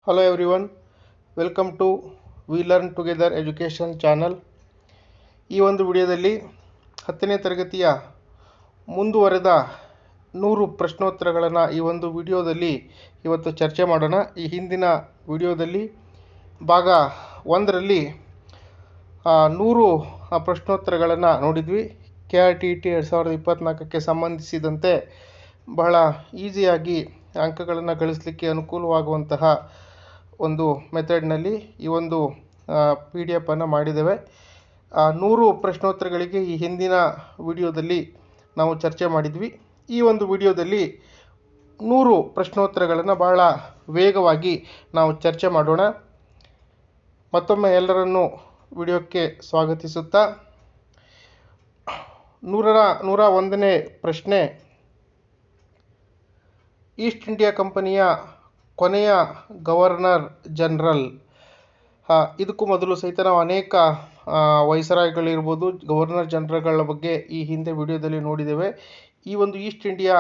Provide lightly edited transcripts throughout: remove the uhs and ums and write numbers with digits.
Hello everyone, welcome to We Learn Together Education channel. ಈ ಒಂದು ವಿಡಿಯೋದಲ್ಲಿ 10ನೇ ತರಗತಿಯ ಮುಂದುವರೆದ 100 ಪ್ರಶ್ನೋತ್ತರಗಳನ್ನು ಈ ಒಂದು ವಿಡಿಯೋದಲ್ಲಿ ಇವತ್ತು ಚರ್ಚೆ ಮಾಡೋಣ. ಈ ಹಿಂದಿನ ವಿಡಿಯೋದಲ್ಲಿ ಭಾಗ 1ರಲ್ಲಿ 100 ಪ್ರಶ್ನೋತ್ತರಗಳನ್ನು ನೋಡಿದ್ವಿ. KRTT 2024ಕ್ಕೆ ಸಂಬಂಧಿಸಿದಂತೆ ಬಹಳ ಈಸಿಯಾಗಿ ಅಂಕಗಳನ್ನು ಗಳಿಸಲಿಕ್ಕೆ ಅನುಕೂಲವಾಗುವಂತಹ ಒಂದು ಮೆಥಡ್ನಲ್ಲಿ ಈ ಒಂದು PDF ಅನ್ನು ಮಾಡಿದ್ದೇವೆ. 100 ಪ್ರಶ್ನೋತ್ತರಗಳಿಗೆ ಈ ಹಿಂದಿನ ವಿಡಿಯೋದಲ್ಲಿ ನಾವು ಚರ್ಚೆ ಮಾಡಿದ್ವಿ. ಈ ಒಂದು ವಿಡಿಯೋದಲ್ಲಿ 100 ಪ್ರಶ್ನೋತ್ತರಗಳನ್ನು ಬಹಳ ವೇಗವಾಗಿ ನಾವು ಚರ್ಚೆ ಮಾಡೋಣ. ಮತ್ತೊಮ್ಮೆ ಎಲ್ಲರನ್ನೂ ವಿಡಿಯೋಕ್ಕೆ ಸ್ವಾಗತಿಸುತ್ತಾ 101ನೇ ಪ್ರಶ್ನೆ, ಈಸ್ಟ್ ಇಂಡಿಯಾ ಕಂಪನಿಯ ಕೊನೆಯ ಗವರ್ನರ್ ಜನರಲ್. ಇದಕ್ಕೂ ಮೊದಲು ಸಹಿತ ನಾವು ಅನೇಕ ವೈಸರಾಯ್ಗಳಿರ್ಬೋದು, ಗವರ್ನರ್ ಜನರಲ್ಗಳ ಬಗ್ಗೆ ಈ ಹಿಂದೆ ವಿಡಿಯೋದಲ್ಲಿ ನೋಡಿದ್ದೇವೆ. ಈ ಒಂದು ಈಸ್ಟ್ ಇಂಡಿಯಾ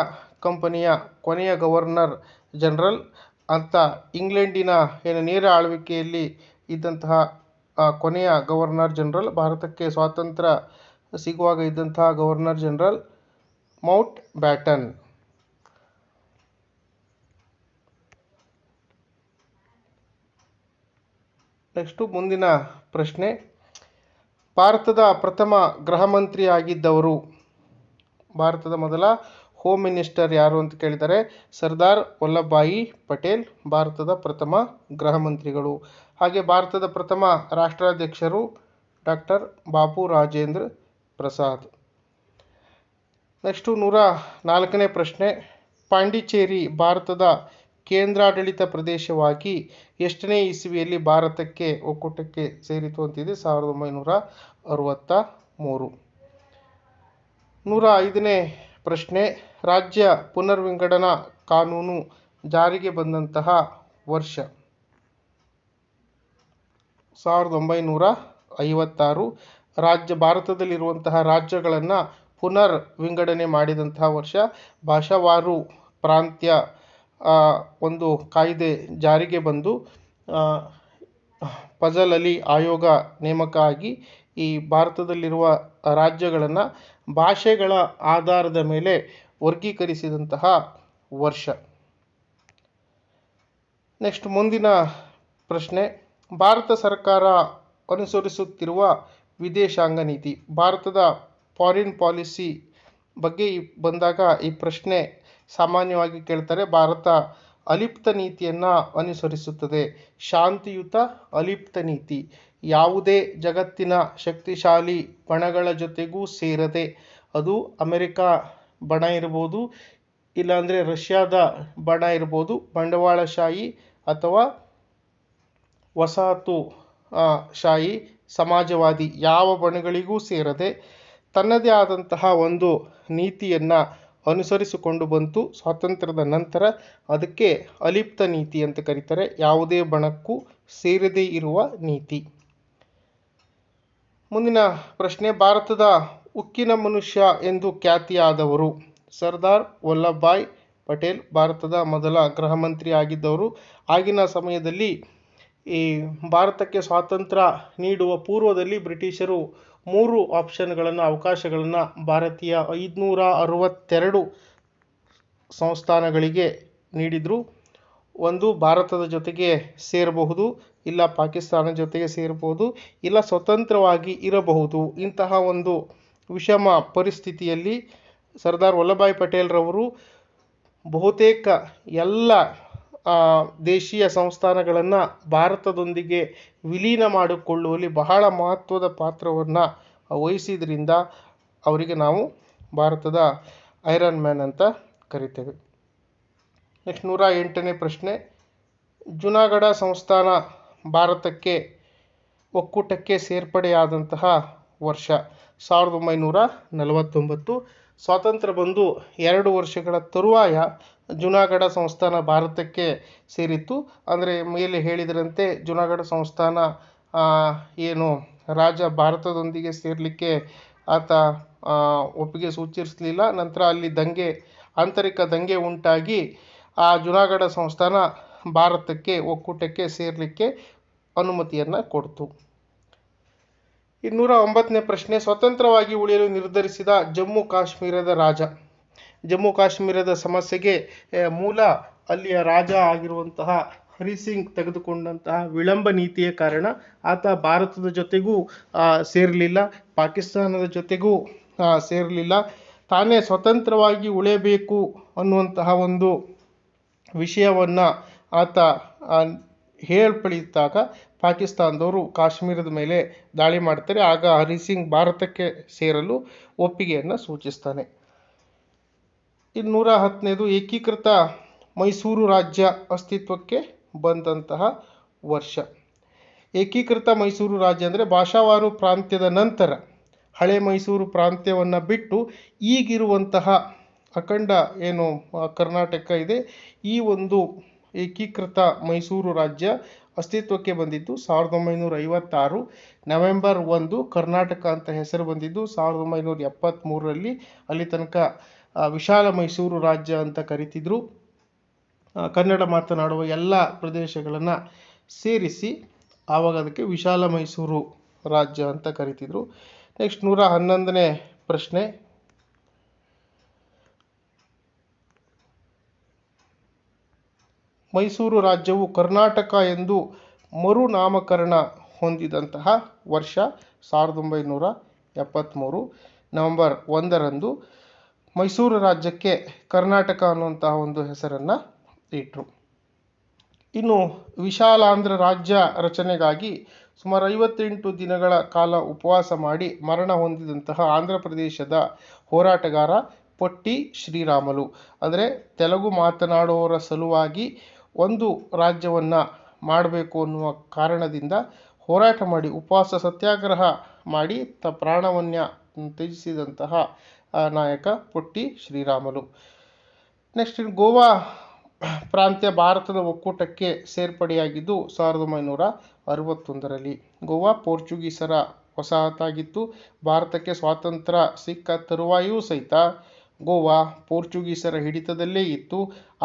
ಕಂಪನಿಯ ಕೊನೆಯ ಗವರ್ನರ್ ಜನರಲ್ ಅಂತ ಇಂಗ್ಲೆಂಡಿನ ನೇರ ಆಳ್ವಿಕೆಯಲ್ಲಿ ಇದ್ದಂತಹ ಕೊನೆಯ ಗವರ್ನರ್ ಜನರಲ್, ಭಾರತಕ್ಕೆ ಸ್ವಾತಂತ್ರ್ಯ ಸಿಗುವಾಗ ಇದ್ದಂತಹ governor general Mount baton. Next ಮುಂದಿನ ಪ್ರಶ್ನೆ, ಭಾರತದ ಪ್ರಥಮ ಗೃಹ ಮಂತ್ರಿ ಆಗಿದ್ದವರು. ಭಾರತದ ಮೊದಲ ಹೋಮ್ ಮಿನಿಸ್ಟರ್ ಯಾರು ಅಂತ ಕೇಳಿದರೆ ಸರ್ದಾರ್ ವಲ್ಲಭಭಾಯಿ ಪಟೇಲ್ ಭಾರತದ ಪ್ರಥಮ ಗೃಹ ಮಂತ್ರಿಗಳು. ಹಾಗೆ ಭಾರತದ ಪ್ರಥಮ ರಾಷ್ಟ್ರಾಧ್ಯಕ್ಷರು ಡಾಕ್ಟರ್ ಬಾಬು ರಾಜೇಂದ್ರ ಪ್ರಸಾದ್. ನೆಕ್ಸ್ಟು 104ನೇ ಪ್ರಶ್ನೆ, ಪಾಂಡಿಚೇರಿ ಭಾರತದ ಕೇಂದ್ರಾಡಳಿತ ಪ್ರದೇಶವಾಗಿ ಎಷ್ಟನೇ ಇಸವಿಯಲ್ಲಿ ಭಾರತಕ್ಕೆ ಒಕ್ಕೂಟಕ್ಕೆ ಸೇರಿತು ಅಂತಿದೆ? 1963. 105ನೇ ಪ್ರಶ್ನೆ, ರಾಜ್ಯ ಪುನರ್ವಿಂಗಡನಾ ಕಾನೂನು ಜಾರಿಗೆ ಬಂದಂತಹ ವರ್ಷ? 1956. ಭಾರತದಲ್ಲಿರುವಂತಹ ರಾಜ್ಯಗಳನ್ನು ಪುನರ್ ವಿಂಗಡಣೆ ಮಾಡಿದಂತಹ ವರ್ಷ. ಭಾಷಾವಾರು ಪ್ರಾಂತ್ಯ ಒಂದು ಕಾಯ್ದೆ ಜಾರಿಗೆ ಬಂದು ಫಜಲ್ ಅಲಿ ಆಯೋಗ ನೇಮಕ ಆಗಿ ಈ ಭಾರತದಲ್ಲಿರುವ ರಾಜ್ಯಗಳನ್ನು ಭಾಷೆಗಳ ಆಧಾರದ ಮೇಲೆ ವರ್ಗೀಕರಿಸಿದಂತಹ ವರ್ಷ. ನೆಕ್ಸ್ಟ್ ಮುಂದಿನ ಪ್ರಶ್ನೆ, ಭಾರತ ಸರ್ಕಾರ ಅನುಸರಿಸುತ್ತಿರುವ ವಿದೇಶಾಂಗ ನೀತಿ. ಭಾರತದ ಫಾರಿನ್ ಪಾಲಿಸಿ ಬಗ್ಗೆ ಬಂದಾಗ ಈ ಪ್ರಶ್ನೆ ಸಾಮಾನ್ಯವಾಗಿ ಕೇಳ್ತಾರೆ. ಭಾರತ ಅಲಿಪ್ತ ನೀತಿಯನ್ನು ಅನುಸರಿಸುತ್ತದೆ. ಶಾಂತಿಯುತ ಅಲಿಪ್ತ ನೀತಿ. ಯಾವುದೇ ಜಗತ್ತಿನ ಶಕ್ತಿಶಾಲಿ ಬಣಗಳ ಜೊತೆಗೂ ಸೇರದೆ, ಅದು ಅಮೆರಿಕ ಬಣ ಇರ್ಬೋದು, ಇಲ್ಲಾಂದರೆ ರಷ್ಯಾದ ಬಣ ಇರ್ಬೋದು, ಬಂಡವಾಳಶಾಹಿ ಅಥವಾ ವಸಾಹತುಶಾಹಿ ಸಮಾಜವಾದಿ ಯಾವ ಬಣಗಳಿಗೂ ಸೇರದೆ ತನ್ನದೇ ಆದಂತಹ ಒಂದು ನೀತಿಯನ್ನು ಅನುಸರಿಸಿಕೊಂಡು ಬಂತು. ಸ್ವಾತಂತ್ರ್ಯದ ನಂತರ ಅದಕ್ಕೆ ಅಲಿಪ್ತ ನೀತಿ ಅಂತ ಕರೀತಾರೆ. ಯಾವುದೇ ಬಣಕ್ಕೂ ಸೇರದೇ ಇರುವ ನೀತಿ. ಮುಂದಿನ ಪ್ರಶ್ನೆ, ಭಾರತದ ಉಕ್ಕಿನ ಮನುಷ್ಯ ಎಂದು ಖ್ಯಾತಿಯಾದವರು. ಸರ್ದಾರ್ ವಲ್ಲಭಭಾಯ್ ಪಟೇಲ್ ಭಾರತದ ಮೊದಲ ಗೃಹ ಮಂತ್ರಿ ಆಗಿದ್ದವರು. ಆಗಿನ ಸಮಯದಲ್ಲಿ ಈ ಭಾರತಕ್ಕೆ ಸ್ವಾತಂತ್ರ್ಯ ನೀಡುವ ಪೂರ್ವದಲ್ಲಿ ಬ್ರಿಟಿಷರು 3 ಆಪ್ಷನ್ಗಳನ್ನು, ಅವಕಾಶಗಳನ್ನು ಭಾರತೀಯ 562 ಸಂಸ್ಥಾನಗಳಿಗೆ ನೀಡಿದರು. ಒಂದು, ಭಾರತದ ಜೊತೆಗೆ ಸೇರಬಹುದು, ಇಲ್ಲ ಪಾಕಿಸ್ತಾನ ಜೊತೆಗೆ ಸೇರಬಹುದು, ಇಲ್ಲ ಸ್ವತಂತ್ರವಾಗಿ ಇರಬಹುದು. ಇಂತಹ ಒಂದು ವಿಷಮ ಪರಿಸ್ಥಿತಿಯಲ್ಲಿ ಸರ್ದಾರ್ ವಲ್ಲಭಭಾಯ್ ಪಟೇಲ್ರವರು ಬಹುತೇಕ ಎಲ್ಲ ದೇಶೀಯ ಸಂಸ್ಥಾನಗಳನ್ನು ಭಾರತದೊಂದಿಗೆ ವಿಲೀನ ಮಾಡಿಕೊಳ್ಳುವಲ್ಲಿ ಬಹಳ ಮಹತ್ವದ ಪಾತ್ರವನ್ನು ವಹಿಸಿದ್ರಿಂದ ಅವರಿಗೆ ನಾವು ಭಾರತದ ಐರನ್ ಮ್ಯಾನ್ ಅಂತ ಕರಿತೇವೆ. ನೆಕ್ಸ್ಟ್ 108ನೇ ಪ್ರಶ್ನೆ, ಜುನಾಗಢ ಸಂಸ್ಥಾನ ಭಾರತಕ್ಕೆ ಒಕ್ಕೂಟಕ್ಕೆ ಸೇರ್ಪಡೆಯಾದಂತಹ ವರ್ಷ? 1949. ಸ್ವಾತಂತ್ರ್ಯ ಬಂದು 2 ವರ್ಷಗಳ ತರುವಾಯ ಜುನಾಗಢ ಸಂಸ್ಥಾನ ಭಾರತಕ್ಕೆ ಸೇರಿತ್ತು. ಅಂದರೆ ಮೇಲೆ ಹೇಳಿದ್ರಂತೆ ಜುನಾಗಢ ಸಂಸ್ಥಾನ ಏನು ರಾಜ ಭಾರತದೊಂದಿಗೆ ಸೇರಲಿಕ್ಕೆ ಆತ ಒಪ್ಪಿಗೆ ಸೂಚಿಸಲಿಲ್ಲ. ನಂತರ ಅಲ್ಲಿ ಆಂತರಿಕ ದಂಗೆ ಉಂಟಾಗಿ ಆ ಜುನಾಗಢ ಸಂಸ್ಥಾನ ಭಾರತಕ್ಕೆ ಒಕ್ಕೂಟಕ್ಕೆ ಸೇರಲಿಕ್ಕೆ ಅನುಮತಿಯನ್ನು ಕೊಡ್ತು. 209ನೇ ಪ್ರಶ್ನೆ, ಸ್ವತಂತ್ರವಾಗಿ ಉಳಿಯಲು ನಿರ್ಧರಿಸಿದ ಜಮ್ಮು ಕಾಶ್ಮೀರದ ರಾಜ. ಜಮ್ಮು ಕಾಶ್ಮೀರದ ಸಮಸ್ಯೆಗೆ ಮೂಲ ಅಲ್ಲಿಯ ರಾಜ ಆಗಿರುವಂತಹ ಹರಿಸಿಂಗ್ ತೆಗೆದುಕೊಂಡಂತಹ ವಿಳಂಬ ನೀತಿಯ ಕಾರಣ ಆತ ಭಾರತದ ಜೊತೆಗೂ ಸೇರಲಿಲ್ಲ, ಪಾಕಿಸ್ತಾನದ ಜೊತೆಗೂ ಸೇರಲಿಲ್ಲ. ತಾನೇ ಸ್ವತಂತ್ರವಾಗಿ ಉಳಿಯಬೇಕು ಅನ್ನುವಂತಹ ಒಂದು ವಿಷಯವನ್ನು ಆತ ಹೇಳ್ಪಳಿದಾಗ ಪಾಕಿಸ್ತಾನದವರು ಕಾಶ್ಮೀರದ ಮೇಲೆ ದಾಳಿ ಮಾಡ್ತಾರೆ. ಆಗ ಹರಿಸಿಂಗ್ ಭಾರತಕ್ಕೆ ಸೇರಲು ಒಪ್ಪಿಗೆಯನ್ನು ಸೂಚಿಸ್ತಾನೆ. 210ನೇದು, ಏಕೀಕೃತ ಮೈಸೂರು ರಾಜ್ಯ ಅಸ್ತಿತ್ವಕ್ಕೆ ಬಂದಂತಹ ವರ್ಷ. ಏಕೀಕೃತ ಮೈಸೂರು ರಾಜ್ಯ ಅಂದರೆ ಭಾಷಾವಾರು ಪ್ರಾಂತ್ಯದ ನಂತರ ಹಳೆ ಮೈಸೂರು ಪ್ರಾಂತ್ಯವನ್ನು ಬಿಟ್ಟು ಈಗಿರುವಂತಹ ಅಖಂಡ ಏನು ಕರ್ನಾಟಕ ಇದೆ, ಈ ಒಂದು ಏಕೀಕೃತ ಮೈಸೂರು ರಾಜ್ಯ ಅಸ್ತಿತ್ವಕ್ಕೆ ಬಂದಿದ್ದು 1956 ನವೆಂಬರ್ 1. ಕರ್ನಾಟಕ ಅಂತ ಹೆಸರು ಬಂದಿದ್ದು 1973ರಲ್ಲಿ. ಅಲ್ಲಿ ತನಕ ವಿಶಾಲ ಮೈಸೂರು ರಾಜ್ಯ ಅಂತ ಕರಿತಿದ್ರು. ಕನ್ನಡ ಮಾತನಾಡುವ ಎಲ್ಲ ಪ್ರದೇಶಗಳನ್ನು ಸೇರಿಸಿ ಆವಾಗ ಅದಕ್ಕೆ ವಿಶಾಲ ಮೈಸೂರು ರಾಜ್ಯ ಅಂತ ಕರಿತಿದ್ರು. ನೆಕ್ಸ್ಟ್ 111ನೇ ಪ್ರಶ್ನೆ, ಮೈಸೂರು ರಾಜ್ಯವು ಕರ್ನಾಟಕ ಎಂದು ಮರುನಾಮಕರಣ ಹೊಂದಿದಂತಹ ವರ್ಷ 1973 ನವೆಂಬರ್ 1ರಂದು ಮೈಸೂರು ರಾಜ್ಯಕ್ಕೆ ಕರ್ನಾಟಕ ಅನ್ನುವಂತಹ ಒಂದು ಹೆಸರನ್ನು ಇಟ್ಟರು. ಇನ್ನು ವಿಶಾಲಾಂಧ್ರ ರಾಜ್ಯ ರಚನೆಗಾಗಿ ಸುಮಾರು 58 ದಿನಗಳ ಕಾಲ ಉಪವಾಸ ಮಾಡಿ ಮರಣ ಹೊಂದಿದಂತಹ ಆಂಧ್ರ ಪ್ರದೇಶದ ಹೋರಾಟಗಾರ ಪೊಟ್ಟಿ ಶ್ರೀರಾಮುಲು, ಅಂದರೆ ತೆಲುಗು ಮಾತನಾಡುವವರ ಸಲುವಾಗಿ ಒಂದು ರಾಜ್ಯವನ್ನು ಮಾಡಬೇಕು ಅನ್ನುವ ಕಾರಣದಿಂದ ಹೋರಾಟ ಮಾಡಿ ಉಪವಾಸ ಸತ್ಯಾಗ್ರಹ ಮಾಡಿ ಪ್ರಾಣವನ್ನೇ ತ್ಯಜಿಸಿದಂತಹ ನಾಯಕ ಪೊಟ್ಟಿ ಶ್ರೀರಾಮುಲು. ನೆಕ್ಸ್ಟ್ ಗೋವಾ ಪ್ರಾಂತ್ಯ ಭಾರತದ ಒಕ್ಕೂಟಕ್ಕೆ ಸೇರ್ಪಡೆಯಾಗಿದ್ದು 1961ರಲ್ಲಿ. ಗೋವಾ ಪೋರ್ಚುಗೀಸರ ವಸಾಹತಾಗಿತ್ತು. ಭಾರತಕ್ಕೆ ಸ್ವಾತಂತ್ರ್ಯ ಸಿಕ್ಕ ತರುವಾಯೂ ಸಹಿತ ಗೋವಾ ಪೋರ್ಚುಗೀಸರ ಹಿಡಿತದಲ್ಲೇ ಇತ್ತು.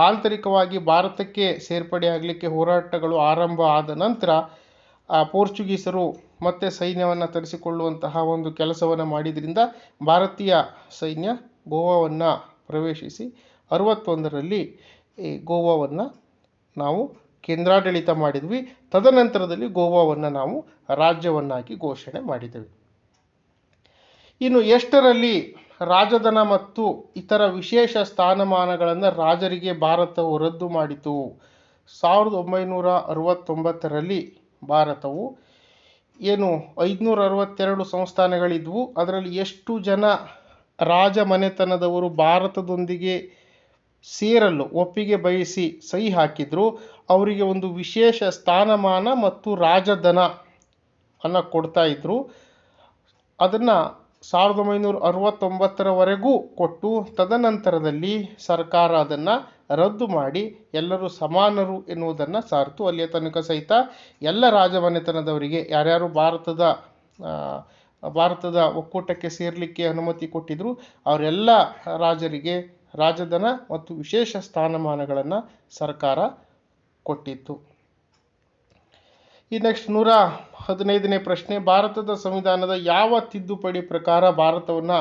ಆಂತರಿಕವಾಗಿ ಭಾರತಕ್ಕೆ ಸೇರ್ಪಡೆಯಾಗಲಿಕ್ಕೆ ಹೋರಾಟಗಳು ಆರಂಭ ಆದ ನಂತರ ಪೋರ್ಚುಗೀಸರು ಮತ್ತೆ ಸೈನ್ಯವನ್ನು ತರಿಸಿಕೊಳ್ಳುವಂತಹ ಒಂದು ಕೆಲಸವನ್ನು ಮಾಡಿದ್ರಿಂದ ಭಾರತೀಯ ಸೈನ್ಯ ಗೋವಾವನ್ನು ಪ್ರವೇಶಿಸಿ 61ರಲ್ಲಿ ಈ ಗೋವಾವನ್ನು ನಾವು ಕೇಂದ್ರಾಡಳಿತ ಮಾಡಿದ್ವಿ. ತದನಂತರದಲ್ಲಿ ಗೋವಾವನ್ನು ನಾವು ರಾಜ್ಯವನ್ನಾಗಿ ಘೋಷಣೆ ಮಾಡಿದ್ದೇವೆ. ಇನ್ನು ಎಷ್ಟರಲ್ಲಿ ರಾಜಧನ ಮತ್ತು ಇತರ ವಿಶೇಷ ಸ್ಥಾನಮಾನಗಳನ್ನು ರಾಜರಿಗೆ ಭಾರತವು ರದ್ದು ಮಾಡಿತು? 1969ರಲ್ಲಿ ಭಾರತವು ಏನು 562 ಸಂಸ್ಥಾನಗಳಿದ್ವು. ಅದರಲ್ಲಿ ಎಷ್ಟು ಜನ ರಾಜಮನೆತನದವರು ಭಾರತದೊಂದಿಗೆ ಸೇರಲು ಒಪ್ಪಿಗೆ ಬಯಸಿ ಸಹಿ ಹಾಕಿದ್ರು ಅವರಿಗೆ ಒಂದು ವಿಶೇಷ ಸ್ಥಾನಮಾನ ಮತ್ತು ರಾಜಧನ ಅನ್ನು ಕೊಡ್ತಾ ಇದ್ರು. ಅದನ್ನು 1969ರವರೆಗೂ ಕೊಟ್ಟು ತದನಂತರದಲ್ಲಿ ಸರ್ಕಾರ ಅದನ್ನು ರದ್ದು ಮಾಡಿ ಎಲ್ಲರೂ ಸಮಾನರು ಎನ್ನುವುದನ್ನು ಸಾರ್ತು. ಅಲ್ಲಿಯ ತನಕ ಸಹಿತ ಎಲ್ಲ ರಾಜಮನೆತನದವರಿಗೆ ಯಾರ್ಯಾರು ಭಾರತದ ಒಕ್ಕೂಟಕ್ಕೆ ಸೇರಲಿಕ್ಕೆ ಅನುಮತಿ ಕೊಟ್ಟಿದ್ರು ಅವರೆಲ್ಲ ರಾಜರಿಗೆ ರಾಜಧನ ಮತ್ತು ವಿಶೇಷ ಸ್ಥಾನಮಾನಗಳನ್ನು ಸರ್ಕಾರ ಕೊಟ್ಟಿತ್ತು. ಈ ನೆಕ್ಸ್ಟ್ 115ನೇ ಪ್ರಶ್ನೆ, ಭಾರತದ ಸಂವಿಧಾನದ ಯಾವ ತಿದ್ದುಪಡಿ ಪ್ರಕಾರ ಭಾರತವನ್ನು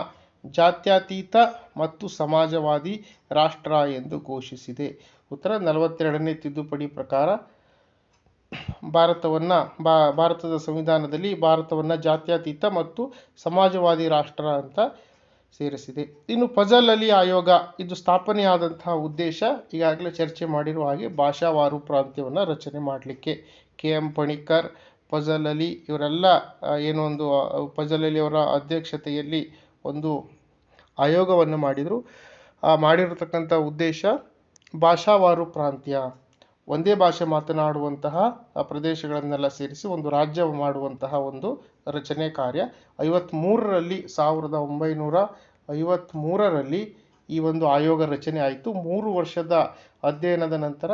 ಜಾತ್ಯತೀತ ಮತ್ತು ಸಮಾಜವಾದಿ ರಾಷ್ಟ್ರ ಎಂದು ಘೋಷಿಸಿದೆ? ಉತ್ತರ 42ನೇ ತಿದ್ದುಪಡಿ ಪ್ರಕಾರ ಭಾರತದ ಸಂವಿಧಾನದಲ್ಲಿ ಭಾರತವನ್ನು ಜಾತ್ಯತೀತ ಮತ್ತು ಸಮಾಜವಾದಿ ರಾಷ್ಟ್ರ ಅಂತ ಸೇರಿಸಿದೆ. ಇನ್ನು ಫಜಲ್ ಅಲಿ ಆಯೋಗ, ಇದು ಸ್ಥಾಪನೆಯಾದಂತಹ ಉದ್ದೇಶ ಈಗಾಗಲೇ ಚರ್ಚೆ ಮಾಡಿರುವ ಹಾಗೆ ಭಾಷಾವಾರು ಪ್ರಾಂತ್ಯವನ್ನು ರಚನೆ ಮಾಡಲಿಕ್ಕೆ. KM ಪಣಿಕ್ಕರ್, ಫಜಲ್ ಅಲಿ ಇವರೆಲ್ಲ ಫಜಲ್ ಅಲಿ ಅವರ ಅಧ್ಯಕ್ಷತೆಯಲ್ಲಿ ಒಂದು ಆಯೋಗವನ್ನು ಮಾಡಿದರು. ಮಾಡಿರತಕ್ಕಂಥ ಉದ್ದೇಶ ಭಾಷಾವಾರು ಪ್ರಾಂತ್ಯ, ಒಂದೇ ಭಾಷೆ ಮಾತನಾಡುವಂತಹ ಪ್ರದೇಶಗಳನ್ನೆಲ್ಲ ಸೇರಿಸಿ ಒಂದು ರಾಜ್ಯ ಮಾಡುವಂತಹ ಒಂದು ರಚನೆ ಕಾರ್ಯ 1953ರಲ್ಲಿ ಈ ಒಂದು ಆಯೋಗ ರಚನೆ ಆಯಿತು. 3 ವರ್ಷದ ಅಧ್ಯಯನದ ನಂತರ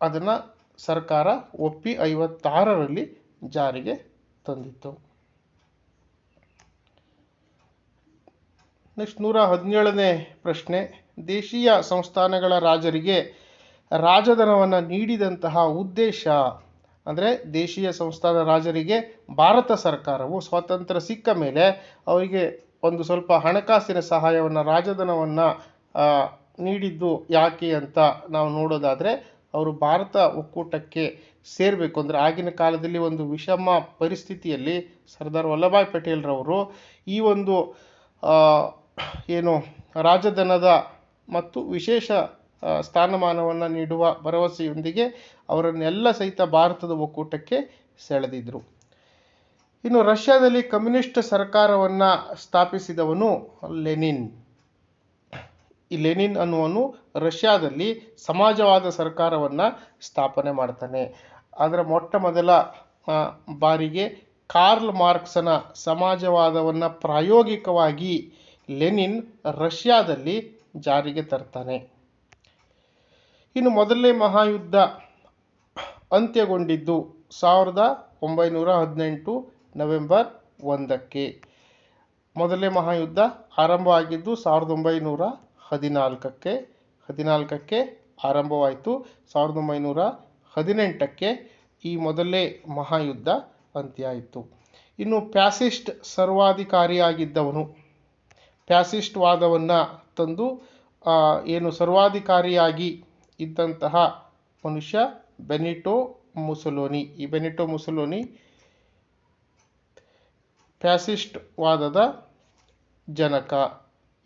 ಅದನ್ನು ಸರ್ಕಾರ ಒಪ್ಪಿ 56ರಲ್ಲಿ ಜಾರಿಗೆ ತಂದಿತ್ತು. ನೆಕ್ಸ್ಟ್ 117ನೇ ಪ್ರಶ್ನೆ, ದೇಶೀಯ ಸಂಸ್ಥಾನಗಳ ರಾಜರಿಗೆ ರಾಜಧನವನ್ನು ನೀಡಿದಂತಹ ಉದ್ದೇಶ ಅಂದರೆ ದೇಶೀಯ ಸಂಸ್ಥಾನ ರಾಜರಿಗೆ ಭಾರತ ಸರ್ಕಾರವು ಸ್ವಾತಂತ್ರ್ಯ ಸಿಕ್ಕ ಮೇಲೆ ಅವರಿಗೆ ಒಂದು ಸ್ವಲ್ಪ ಹಣಕಾಸಿನ ಸಹಾಯವನ್ನು ರಾಜಧನವನ್ನು ನೀಡಿದ್ದು ಯಾಕೆ ಅಂತ ನಾವು ನೋಡೋದಾದರೆ ಅವರು ಭಾರತ ಒಕ್ಕೂಟಕ್ಕೆ ಸೇರಬೇಕು ಅಂದರೆ ಆಗಿನ ಕಾಲದಲ್ಲಿ ಒಂದು ವಿಷಮ ಪರಿಸ್ಥಿತಿಯಲ್ಲಿ ಸರ್ದಾರ್ ವಲ್ಲಭಾಯ್ ಪಟೇಲ್ರವರು ಈ ಒಂದು ಏನು ರಾಜಧನದ ಮತ್ತು ವಿಶೇಷ ಸ್ಥಾನಮಾನವನ್ನು ನೀಡುವ ಭರವಸೆಯೊಂದಿಗೆ ಅವರನ್ನೆಲ್ಲ ಸಹಿತ ಭಾರತದ ಒಕ್ಕೂಟಕ್ಕೆ ಸೆಳೆದಿದ್ದರು. ಇನ್ನು ರಷ್ಯಾದಲ್ಲಿ ಕಮ್ಯುನಿಸ್ಟ್ ಸರ್ಕಾರವನ್ನು ಸ್ಥಾಪಿಸಿದವನು ಲೆನಿನ್. ಈ ಲೆನಿನ್ ಅನ್ನುವನು ರಷ್ಯಾದಲ್ಲಿ ಸಮಾಜವಾದ ಸರ್ಕಾರವನ್ನು ಸ್ಥಾಪನೆ ಮಾಡ್ತಾನೆ. ಅದರ ಮೊಟ್ಟ ಮೊದಲ ಬಾರಿಗೆ ಕಾರ್ಲ್ ಮಾರ್ಕ್ಸನ ಸಮಾಜವಾದವನ್ನು ಪ್ರಾಯೋಗಿಕವಾಗಿ ಲೆನಿನ್ ರಷ್ಯಾದಲ್ಲಿ ಜಾರಿಗೆ ತರ್ತಾನೆ. ಇನ್ನು ಮೊದಲನೇ ಮಹಾಯುದ್ಧ ಅಂತ್ಯಗೊಂಡಿದ್ದು 1918 ನವೆಂಬರ್ 1ಕ್ಕೆ. ಮೊದಲನೇ ಮಹಾಯುದ್ಧ ಆರಂಭ ಆಗಿದ್ದು 1914ಕ್ಕೆ ಆರಂಭವಾಯಿತು. 1918ಕ್ಕೆ ಈ ಮೊದಲನೇ ಮಹಾಯುದ್ಧ ಅಂತ್ಯ ಆಯಿತು. ಇನ್ನು ಫ್ಯಾಸಿಸ್ಟ್ ಸರ್ವಾಧಿಕಾರಿಯಾಗಿದ್ದವನು, ಫ್ಯಾಸಿಸ್ಟ್ ವಾದವನ್ನು ತಂದು ಏನು ಸರ್ವಾಧಿಕಾರಿಯಾಗಿ ಇದ್ದಂತಹ ಮನುಷ್ಯ ಬೆನಿಟೋ ಮುಸೋಲಿನಿ. ಈ ಬೆನಿಟೋ ಮುಸೋಲಿನಿ ಫ್ಯಾಸಿಸ್ಟ್ ವಾದದ ಜನಕ.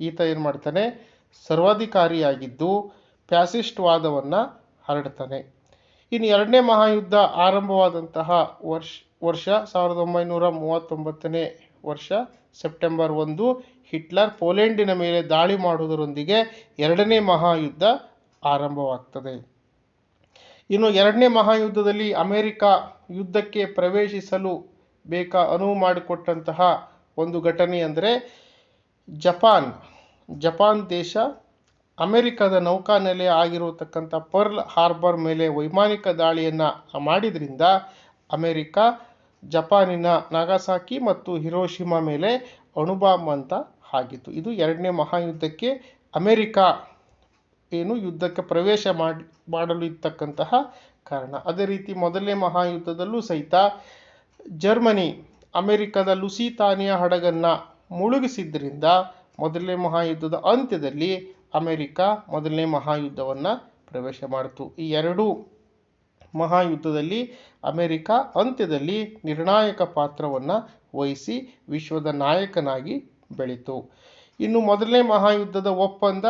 ಈತ ಏನು ಮಾಡ್ತಾನೆ, ಸರ್ವಾಧಿಕಾರಿಯಾಗಿದ್ದು ಫ್ಯಾಸಿಸ್ಟ್ ವಾದವನ್ನು ಹರಡ್ತಾನೆ. ಇನ್ನು ಎರಡನೇ ಮಹಾಯುದ್ಧ ಆರಂಭವಾದಂತಹ ವರ್ಷ 1939ನೇ ವರ್ಷ ಸೆಪ್ಟೆಂಬರ್ 1 ಹಿಟ್ಲರ್ ಪೋಲೆಂಡಿನ ಮೇಲೆ ದಾಳಿ ಮಾಡುವುದರೊಂದಿಗೆ ಎರಡನೇ ಮಹಾಯುದ್ಧ ಆರಂಭವಾಗ್ತದೆ. ಇನ್ನು ಎರಡನೇ ಮಹಾಯುದ್ಧದಲ್ಲಿ ಅಮೆರಿಕ ಯುದ್ಧಕ್ಕೆ ಪ್ರವೇಶಿಸಲು ಅನುವು ಮಾಡಿಕೊಟ್ಟಂತಹ ಒಂದು ಘಟನೆ ಅಂದರೆ ಜಪಾನ್ ದೇಶ ಅಮೆರಿಕದ ನೌಕಾನೆಲೆ ಆಗಿರತಕ್ಕಂಥ ಪರ್ಲ್ ಹಾರ್ಬರ್ ಮೇಲೆ ವೈಮಾನಿಕ ದಾಳಿಯನ್ನು ಮಾಡಿದ್ರಿಂದ ಅಮೆರಿಕ ಜಪಾನಿನ ನಾಗಾಸಾಕಿ ಮತ್ತು ಹಿರೋಶಿಮಾ ಮೇಲೆ ಅಣುಬಾಂಬ್ ಅಂತ ಆಗಿತ್ತು. ಇದು ಎರಡನೇ ಮಹಾಯುದ್ಧಕ್ಕೆ ಅಮೆರಿಕ ಯುದ್ಧಕ್ಕೆ ಪ್ರವೇಶ ಮಾಡಲು ಇರ್ತಕ್ಕಂತಹ ಕಾರಣ. ಅದೇ ರೀತಿ ಮೊದಲನೇ ಮಹಾಯುದ್ಧದಲ್ಲೂ ಸಹಿತ ಜರ್ಮನಿ ಅಮೆರಿಕದ ಲುಸಿತಾನಿಯಾ ಹಡಗನ್ನು ಮುಳುಗಿಸಿದ್ರಿಂದ ಮೊದಲನೇ ಮಹಾಯುದ್ಧದ ಅಂತ್ಯದಲ್ಲಿ ಅಮೆರಿಕ ಮೊದಲನೇ ಮಹಾಯುದ್ಧವನ್ನು ಪ್ರವೇಶ ಮಾಡಿತು. ಈ ಎರಡೂ ಮಹಾಯುದ್ಧದಲ್ಲಿ ಅಮೆರಿಕ ಅಂತ್ಯದಲ್ಲಿ ನಿರ್ಣಾಯಕ ಪಾತ್ರವನ್ನು ವಹಿಸಿ ವಿಶ್ವದ ನಾಯಕನಾಗಿ ಬೆಳೀತು. ಇನ್ನು ಮೊದಲನೇ ಮಹಾಯುದ್ಧದ ಒಪ್ಪಂದ,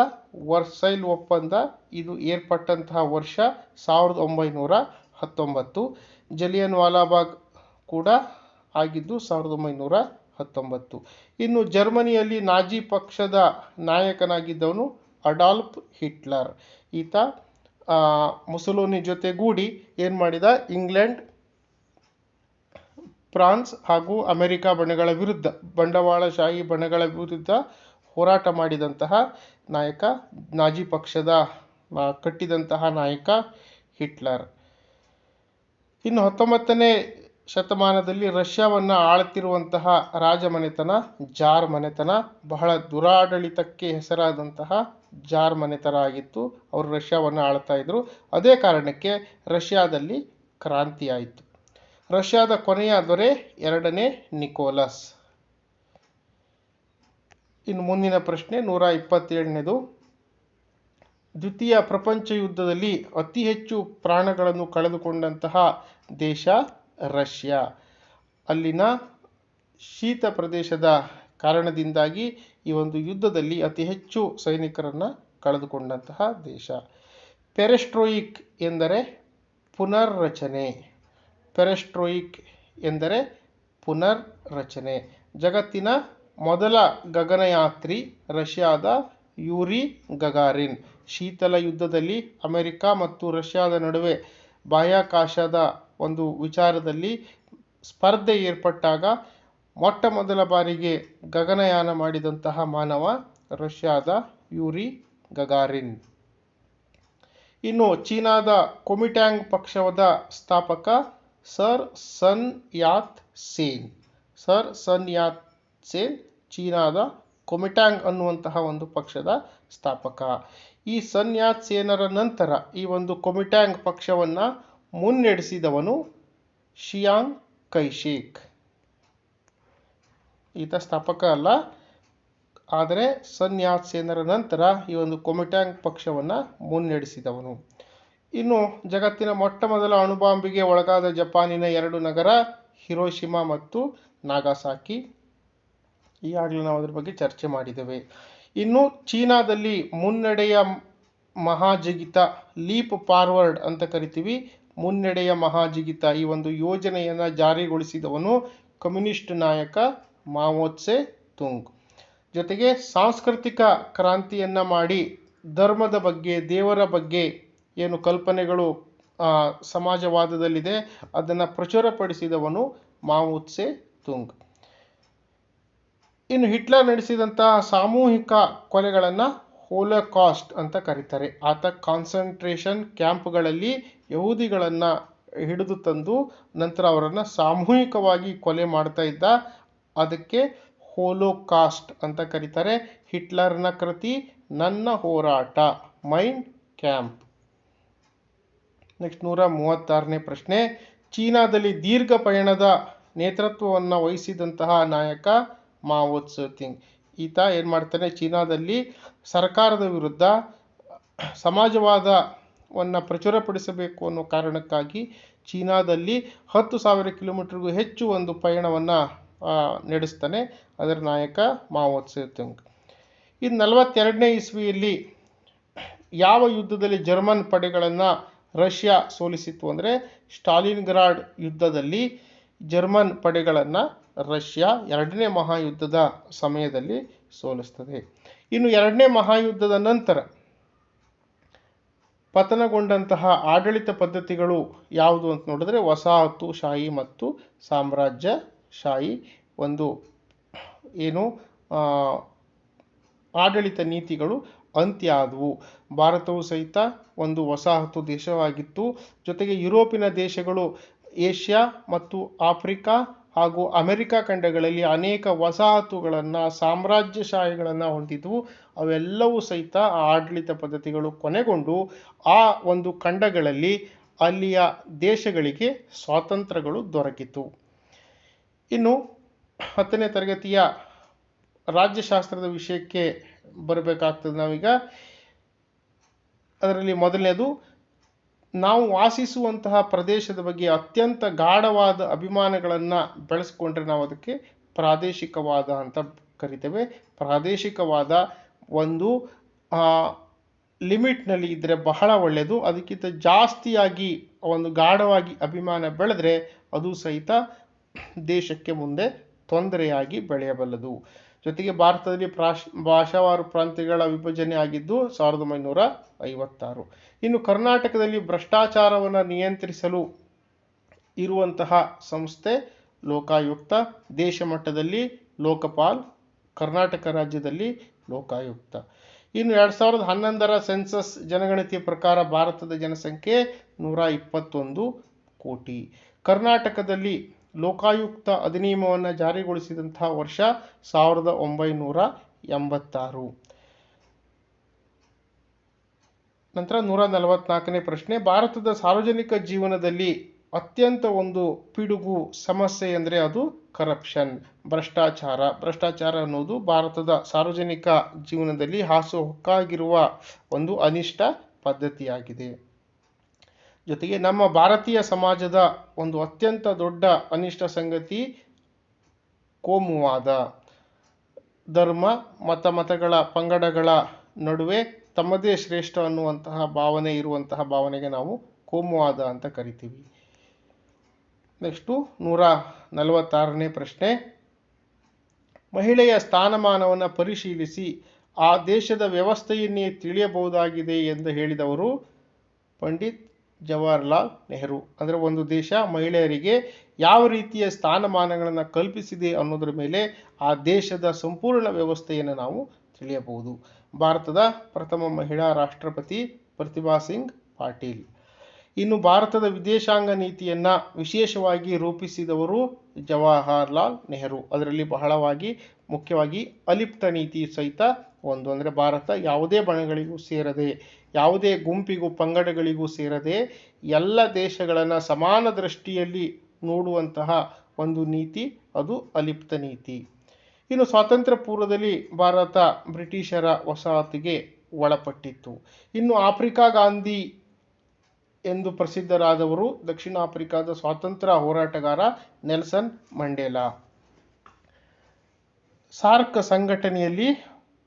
ವರ್ಸೈಲ್ ಒಪ್ಪಂದ, ಇದು ಏರ್ಪಟ್ಟಂತಹ ವರ್ಷ 1919. ಜಲಿಯನ್ ವಾಲಾಬಾಗ್ ಕೂಡ ಆಗಿದ್ದು 1919. ಇನ್ನು ಜರ್ಮನಿಯಲ್ಲಿ ನಾಜಿ ಪಕ್ಷದ ನಾಯಕನಾಗಿದ್ದವನು ಅಡಾಲ್ಫ್ ಹಿಟ್ಲರ್. ಈತ ಮುಸೋಲಿನಿ ಜೊತೆಗೂಡಿ ಏನು ಮಾಡಿದ, ಇಂಗ್ಲೆಂಡ್, ಫ್ರಾನ್ಸ್ ಹಾಗೂ ಅಮೆರಿಕ ಬಂಡವಾಳಶಾಹಿ ಬಣಗಳ ವಿರುದ್ಧ ಹೋರಾಟ ಮಾಡಿದಂತಹ ನಾಯಕ, ನಾಜಿ ಪಕ್ಷದ ಕಟ್ಟಿದಂತಹ ನಾಯಕ ಹಿಟ್ಲರ್. ಇನ್ನು 19ನೇ ಶತಮಾನದಲ್ಲಿ ರಷ್ಯಾವನ್ನು ಆಳ್ತಿರುವಂತಹ ರಾಜಮನೆತನ ಜಾರ್ ಮನೆತನ, ಬಹಳ ದುರಾಡಳಿತಕ್ಕೆ ಹೆಸರಾದಂತಹ ಜಾರ್ ಮನೆತನ ಆಗಿತ್ತು. ಅವರು ರಷ್ಯಾವನ್ನು ಆಳ್ತಾ ಇದ್ರು. ಅದೇ ಕಾರಣಕ್ಕೆ ರಷ್ಯಾದಲ್ಲಿ ಕ್ರಾಂತಿ ಆಯಿತು. ರಷ್ಯಾದ ಕೊನೆಯ ದೊರೆ 2ನೇ ನಿಕೋಲಸ್. ಇನ್ನು ಮುಂದಿನ ಪ್ರಶ್ನೆ 127ನೇದು. ದ್ವಿತೀಯ ಪ್ರಪಂಚ ಯುದ್ಧದಲ್ಲಿ ಅತಿ ಹೆಚ್ಚು ಪ್ರಾಣಗಳನ್ನು ಕಳೆದುಕೊಂಡಂತಹ ದೇಶ ರಷ್ಯಾ. ಅಲ್ಲಿನ ಶೀತ ಪ್ರದೇಶದ ಕಾರಣದಿಂದಾಗಿ ಈ ಒಂದು ಯುದ್ಧದಲ್ಲಿ ಅತಿ ಹೆಚ್ಚು ಸೈನಿಕರನ್ನು ಕಳೆದುಕೊಂಡಂತಹ ದೇಶ. ಪೆರೆಸ್ಟ್ರೋಯಿಕ್ ಎಂದರೆ ಪುನರ್ರಚನೆ. ಪೆರೆಸ್ಟ್ರೋಯಿಕ್ ಎಂದರೆ ಪುನರ್ರಚನೆ. ಜಗತ್ತಿನ ಮೊದಲ ಗಗನಯಾತ್ರಿ ರಷ್ಯಾದ ಯೂರಿ ಗಗಾರಿನ್. ಶೀತಲ ಯುದ್ಧದಲ್ಲಿ ಅಮೆರಿಕ ಮತ್ತು ರಷ್ಯಾದ ನಡುವೆ ಬಾಹ್ಯಾಕಾಶದ ಒಂದು ವಿಚಾರದಲ್ಲಿ ಸ್ಪರ್ಧೆ ಏರ್ಪಟ್ಟಾಗ ಮೊಟ್ಟ ಮೊದಲ ಬಾರಿಗೆ ಗಗನಯಾನ ಮಾಡಿದಂತಹ ಮಾನವ ರಷ್ಯಾದ ಯೂರಿ ಗಗಾರಿನ್. ಇನ್ನು ಚೀನಾದ ಕೊಮಿಟ್ಯಾಂಗ್ ಪಕ್ಷದ ಸ್ಥಾಪಕ ಸರ್ ಸನ್ ಯಾತ್ ಸೇನ್. ಸರ್ ಸನ್ ಯಾತ್ ಸೇನ್ ಚೀನಾದ ಕೊಮಿಟ್ಯಾಂಗ್ ಅನ್ನುವಂತಹ ಒಂದು ಪಕ್ಷದ ಸ್ಥಾಪಕ. ಈ ಸನ್ ಯಾತ್ ಸೇನರ ನಂತರ ಈ ಒಂದು ಕೊಮಿಟ್ಯಾಂಗ್ ಪಕ್ಷವನ್ನು ಮುನ್ನಡೆಸಿದವನು ಶಿಯಾಂಗ್ ಕೈಶೇಕ್. ಈತ ಸ್ಥಾಪಕ ಅಲ್ಲ, ಆದರೆ ಸನ್ ಯಾತ್ ಸೇನರ ನಂತರ ಈ ಒಂದು ಕೊಮಿಟ್ಯಾಂಗ್ ಪಕ್ಷವನ್ನು ಮುನ್ನಡೆಸಿದವನು. ಇನ್ನು ಜಗತ್ತಿನ ಮೊಟ್ಟ ಮೊದಲ ಅಣುಬಾಂಬಿಗೆ ಒಳಗಾದ ಜಪಾನಿನ 2 ನಗರ ಹಿರೋಶಿಮಾ ಮತ್ತು ನಾಗಾಸಾಕಿ. ಈಗಾಗಲೇ ನಾವು ಅದರ ಬಗ್ಗೆ ಚರ್ಚೆ ಮಾಡಿದ್ದೇವೆ. ಇನ್ನು ಚೀನಾದಲ್ಲಿ ಮುನ್ನಡೆಯ ಮಹಾಜಿಗಿತ, ಲೀಪ್ ಫಾರ್ವರ್ಡ್ ಅಂತ ಕರಿತೀವಿ, ಮುನ್ನಡೆಯ ಮಹಾಜಿಗಿತ, ಈ ಒಂದು ಯೋಜನೆಯನ್ನು ಜಾರಿಗೊಳಿಸಿದವನು ಕಮ್ಯುನಿಸ್ಟ್ ನಾಯಕ ಮಾವೋ ತ್ಸೆ ತುಂಗ್. ಜೊತೆಗೆ ಸಾಂಸ್ಕೃತಿಕ ಕ್ರಾಂತಿಯನ್ನು ಮಾಡಿ ಧರ್ಮದ ಬಗ್ಗೆ, ದೇವರ ಬಗ್ಗೆ ಏನು ಕಲ್ಪನೆಗಳು ಸಮಾಜವಾದದಲ್ಲಿದೆ ಅದನ್ನು ಪ್ರಚುರಪಡಿಸಿದವನು ಮಾವೋ ತ್ಸೆ ತುಂಗ್. ಇನ್ನು ಹಿಟ್ಲರ್ ನಡೆಸಿದಂತಹ ಸಾಮೂಹಿಕ ಕೊಲೆಗಳನ್ನು ಹೋಲೋಕಾಸ್ಟ್ ಅಂತ ಕರೀತಾರೆ. ಆತ ಕಾನ್ಸಂಟ್ರೇಷನ್ ಕ್ಯಾಂಪ್ಗಳಲ್ಲಿ ಯಹೂದಿಗಳನ್ನು ಹಿಡಿದು ತಂದು ನಂತರ ಅವರನ್ನು ಸಾಮೂಹಿಕವಾಗಿ ಕೊಲೆ ಮಾಡ್ತಾ ಇದ್ದ. ಅದಕ್ಕೆ ಹೋಲೋಕಾಸ್ಟ್ ಅಂತ ಕರೀತಾರೆ. ಹಿಟ್ಲರ್ನ ಕೃತಿ ನನ್ನ ಹೋರಾಟ, ಮೈನ್ ಕ್ಯಾಂಪ್. ನೆಕ್ಸ್ಟ್ 136ನೇ ಪ್ರಶ್ನೆ. ಚೀನಾದಲ್ಲಿ ದೀರ್ಘ ಪಯಣದ ನೇತೃತ್ವವನ್ನು ವಹಿಸಿದಂತಹ ನಾಯಕ ಮಾವೋ ತ್ಸೆ ತುಂಗ್. ಈತ ಏನು ಮಾಡ್ತಾನೆ, ಚೀನಾದಲ್ಲಿ ಸರ್ಕಾರದ ವಿರುದ್ಧ ಸಮಾಜವಾದವನ್ನು ಪ್ರಚುರಪಡಿಸಬೇಕು ಅನ್ನೋ ಕಾರಣಕ್ಕಾಗಿ ಚೀನಾದಲ್ಲಿ 10,000 ಕಿಲೋಮೀಟರ್ಗೂ ಹೆಚ್ಚು ಒಂದು ಪಯಣವನ್ನು ನಡೆಸ್ತಾನೆ. ಅದರ ನಾಯಕ ಮಾವೋ ತ್ಸೆ ತುಂಗ್. ಇದು 42ನೇ ಇಸ್ವಿಯಲ್ಲಿ ಯಾವ ಯುದ್ಧದಲ್ಲಿ ಜರ್ಮನ್ ಪಡೆಗಳನ್ನು ರಷ್ಯಾ ಸೋಲಿಸಿತು ಅಂದರೆ ಸ್ಟಾಲಿನ್ಗ್ರಾಡ್ ಯುದ್ಧದಲ್ಲಿ ಜರ್ಮನ್ ಪಡೆಗಳನ್ನು ರಷ್ಯಾ 2ನೇ ಮಹಾಯುದ್ಧದ ಸಮಯದಲ್ಲಿ ಸೋಲಿಸ್ತದೆ. ಇನ್ನು 2ನೇ ಮಹಾಯುದ್ಧದ ನಂತರ ಪತನಗೊಂಡಂತಹ ಆಡಳಿತ ಪದ್ಧತಿಗಳು ಯಾವುದು ಅಂತ ನೋಡಿದ್ರೆ ವಸಾಹತುಶಾಹಿ ಮತ್ತು ಸಾಮ್ರಾಜ್ಯಶಾಹಿ ಒಂದು ಏನು ಆಡಳಿತ ನೀತಿಗಳು ಅಂತ್ಯ ಆದವು. ಭಾರತವು ಸಹಿತ ಒಂದು ವಸಾಹತು ದೇಶವಾಗಿತ್ತು. ಜೊತೆಗೆ ಯುರೋಪಿನ ದೇಶಗಳು ಏಷ್ಯಾ ಮತ್ತು ಆಫ್ರಿಕಾ ಹಾಗೂ ಅಮೆರಿಕ ಖಂಡಗಳಲ್ಲಿ ಅನೇಕ ವಸಾಹತುಗಳನ್ನು, ಸಾಮ್ರಾಜ್ಯಶಾಹಿಗಳನ್ನು ಹೊಂದಿದ್ವು. ಅವೆಲ್ಲವೂ ಸಹಿತ ಆ ಆಡಳಿತ ಪದ್ಧತಿಗಳು ಕೊನೆಗೊಂಡು ಆ ಒಂದು ಖಂಡಗಳಲ್ಲಿ ಅಲ್ಲಿಯ ದೇಶಗಳಿಗೆ ಸ್ವಾತಂತ್ರ್ಯಗಳು ದೊರಕಿತು. ಇನ್ನು 10ನೇ ತರಗತಿಯ ರಾಜ್ಯಶಾಸ್ತ್ರದ ವಿಷಯಕ್ಕೆ ಬರಬೇಕಾಗ್ತದೆ ನಾವೀಗ. ಅದರಲ್ಲಿ ಮೊದಲನೇದು, ನಾವು ವಾಸಿಸುವಂತಹ ಪ್ರದೇಶದ ಬಗ್ಗೆ ಅತ್ಯಂತ ಗಾಢವಾದ ಅಭಿಮಾನಗಳನ್ನು ಬೆಳೆಸ್ಕೊಂಡ್ರೆ ನಾವು ಅದಕ್ಕೆ ಪ್ರಾದೇಶಿಕವಾದ ಅಂತ ಕರಿತೇವೆ. ಪ್ರಾದೇಶಿಕವಾದ ಒಂದು ಲಿಮಿಟ್ನಲ್ಲಿ ಇದ್ದರೆ ಬಹಳ ಒಳ್ಳೆಯದು. ಅದಕ್ಕಿಂತ ಜಾಸ್ತಿಯಾಗಿ ಒಂದು ಗಾಢವಾಗಿ ಅಭಿಮಾನ ಬೆಳೆದ್ರೆ ಅದು ಸಹಿತ ದೇಶಕ್ಕೆ ಮುಂದೆ ತೊಂದರೆಯಾಗಿ ಬೆಳೆಯಬಲ್ಲದು. ಜೊತೆಗೆ ಭಾರತದಲ್ಲಿ ಭಾಷಾವಾರು ಪ್ರಾಂತ್ಯಗಳ ವಿಭಜನೆ ಆಗಿದ್ದು 1956. ಇನ್ನು ಕರ್ನಾಟಕದಲ್ಲಿ ಭ್ರಷ್ಟಾಚಾರವನ್ನು ನಿಯಂತ್ರಿಸಲು ಇರುವಂತಹ ಸಂಸ್ಥೆ ಲೋಕಾಯುಕ್ತ. ದೇಶ ಮಟ್ಟದಲ್ಲಿ ಲೋಕಪಾಲ್, ಕರ್ನಾಟಕ ರಾಜ್ಯದಲ್ಲಿ ಲೋಕಾಯುಕ್ತ. ಇನ್ನು 2011ರ ಸೆನ್ಸಸ್ ಜನಗಣತಿಯ ಪ್ರಕಾರ ಭಾರತದ ಜನಸಂಖ್ಯೆ 121 ಕೋಟಿ. ಕರ್ನಾಟಕದಲ್ಲಿ ಲೋಕಾಯುಕ್ತ ಅಧಿನಿಯಮವನ್ನು ಜಾರಿಗೊಳಿಸಿದಂತಹ ವರ್ಷ 1986. ನಂತರ 144ನೇ ಪ್ರಶ್ನೆ. ಭಾರತದ ಸಾರ್ವಜನಿಕ ಜೀವನದಲ್ಲಿ ಅತ್ಯಂತ ಒಂದು ಪಿಡುಗು ಸಮಸ್ಯೆ ಅಂದರೆ ಅದು ಕರಪ್ಷನ್, ಭ್ರಷ್ಟಾಚಾರ. ಭ್ರಷ್ಟಾಚಾರ ಅನ್ನೋದು ಭಾರತದ ಸಾರ್ವಜನಿಕ ಜೀವನದಲ್ಲಿ ಹಾಸುಹೊಕ್ಕಾಗಿರುವ ಒಂದು ಅನಿಷ್ಟ ಪದ್ಧತಿಯಾಗಿದೆ. ಜೊತೆಗೆ ನಮ್ಮ ಭಾರತೀಯ ಸಮಾಜದ ಒಂದು ಅತ್ಯಂತ ದೊಡ್ಡ ಅನಿಷ್ಟ ಸಂಗತಿ ಕೋಮುವಾದ. ಧರ್ಮ, ಮತಗಳ ಪಂಗಡಗಳ ನಡುವೆ ತಮ್ಮದೇ ಶ್ರೇಷ್ಠ ಅನ್ನುವಂತಹ ಭಾವನೆ ಇರುವಂತಹ ಭಾವನೆಗೆ ನಾವು ಕೋಮುವಾದ ಅಂತ ಕರಿತೀವಿ. ನೆಕ್ಸ್ಟು 146ನೇ ಪ್ರಶ್ನೆ. ಮಹಿಳೆಯ ಸ್ಥಾನಮಾನವನ್ನು ಪರಿಶೀಲಿಸಿ ಆ ದೇಶದ ವ್ಯವಸ್ಥೆಯನ್ನೇ ತಿಳಿಯಬಹುದಾಗಿದೆ ಎಂದು ಹೇಳಿದವರು ಪಂಡಿತ್ ಜವಾಹರ್ಲಾಲ್ ನೆಹರು. ಅಂದರೆ ಒಂದು ದೇಶ ಮಹಿಳೆಯರಿಗೆ ಯಾವ ರೀತಿಯ ಸ್ಥಾನಮಾನಗಳನ್ನು ಕಲ್ಪಿಸಿದೆ ಅನ್ನೋದ್ರ ಮೇಲೆ ಆ ದೇಶದ ಸಂಪೂರ್ಣ ವ್ಯವಸ್ಥೆಯನ್ನು ನಾವು ತಿಳಿಯಬಹುದು. ಭಾರತದ ಪ್ರಥಮ ಮಹಿಳಾ ರಾಷ್ಟ್ರಪತಿ ಪ್ರತಿಭಾ ಸಿಂಗ್ ಪಾಟೀಲ್. ಇನ್ನು ಭಾರತದ ವಿದೇಶಾಂಗ ನೀತಿಯನ್ನು ವಿಶೇಷವಾಗಿ ರೂಪಿಸಿದವರು ಜವಾಹರ್ಲಾಲ್ ನೆಹರು. ಅದರಲ್ಲಿ ಬಹಳವಾಗಿ ಮುಖ್ಯವಾಗಿ ಅಲಿಪ್ತ ನೀತಿ ಸಹಿತ ಒಂದು, ಅಂದರೆ ಭಾರತ ಯಾವುದೇ ಬಣಗಳಿಗೂ ಸೇರದೆ, ಯಾವುದೇ ಗುಂಪಿಗೂ ಪಂಗಡಗಳಿಗೂ ಸೇರದೆ ಎಲ್ಲ ದೇಶಗಳನ್ನು ಸಮಾನ ದೃಷ್ಟಿಯಲ್ಲಿ ನೋಡುವಂತಹ ಒಂದು ನೀತಿ, ಅದು ಅಲಿಪ್ತ ನೀತಿ. ಇನ್ನು ಸ್ವಾತಂತ್ರ್ಯ ಪೂರ್ವದಲ್ಲಿ ಭಾರತ ಬ್ರಿಟಿಷರ ವಸಾಹತಿಗೆ ಒಳಪಟ್ಟಿತ್ತು. ಇನ್ನು ಆಫ್ರಿಕಾ ಗಾಂಧಿ ಎಂದು ಪ್ರಸಿದ್ಧರಾದವರು ದಕ್ಷಿಣ ಆಫ್ರಿಕಾದ ಸ್ವಾತಂತ್ರ್ಯ ಹೋರಾಟಗಾರ ನೆಲ್ಸನ್ ಮಂಡೇಲಾ. ಸಾರ್ಕ್ ಸಂಘಟನೆಯಲ್ಲಿ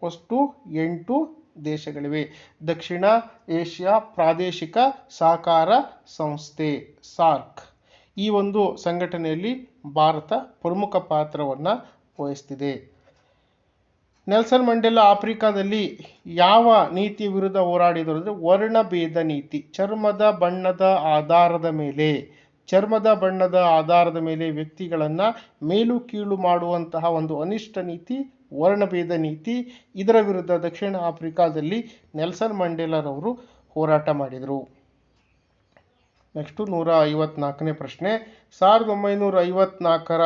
ಅಷ್ಟು 8 ದೇಶಗಳಿವೆ. ದಕ್ಷಿಣ ಏಷ್ಯಾ ಪ್ರಾದೇಶಿಕ ಸಹಕಾರ ಸಂಸ್ಥೆ ಸಾರ್ಕ್, ಈ ಒಂದು ಸಂಘಟನೆಯಲ್ಲಿ ಭಾರತ ಪ್ರಮುಖ ಪಾತ್ರವನ್ನು ವಹಿಸ್ತಿದೆ. ನೆಲ್ಸನ್ ಮಂಡೇಲಾ ಆಫ್ರಿಕಾದಲ್ಲಿ ಯಾವ ನೀತಿಯ ವಿರುದ್ಧ ಹೋರಾಡಿದರು ಅಂದರೆ ವರ್ಣಭೇದ ನೀತಿ. ಚರ್ಮದ ಬಣ್ಣದ ಆಧಾರದ ಮೇಲೆ ವ್ಯಕ್ತಿಗಳನ್ನು ಮೇಲು ಕೀಳು ಮಾಡುವಂತಹ ಒಂದು ಅನಿಷ್ಟ ನೀತಿ ವರ್ಣಭೇದ ನೀತಿ. ಇದರ ವಿರುದ್ಧ ದಕ್ಷಿಣ ಆಫ್ರಿಕಾದಲ್ಲಿ ನೆಲ್ಸನ್ ಮಂಡೇಲಾರವರು ಹೋರಾಟ ಮಾಡಿದರು. ನೆಕ್ಸ್ಟು 154ನೇ ಪ್ರಶ್ನೆ. 1954ರ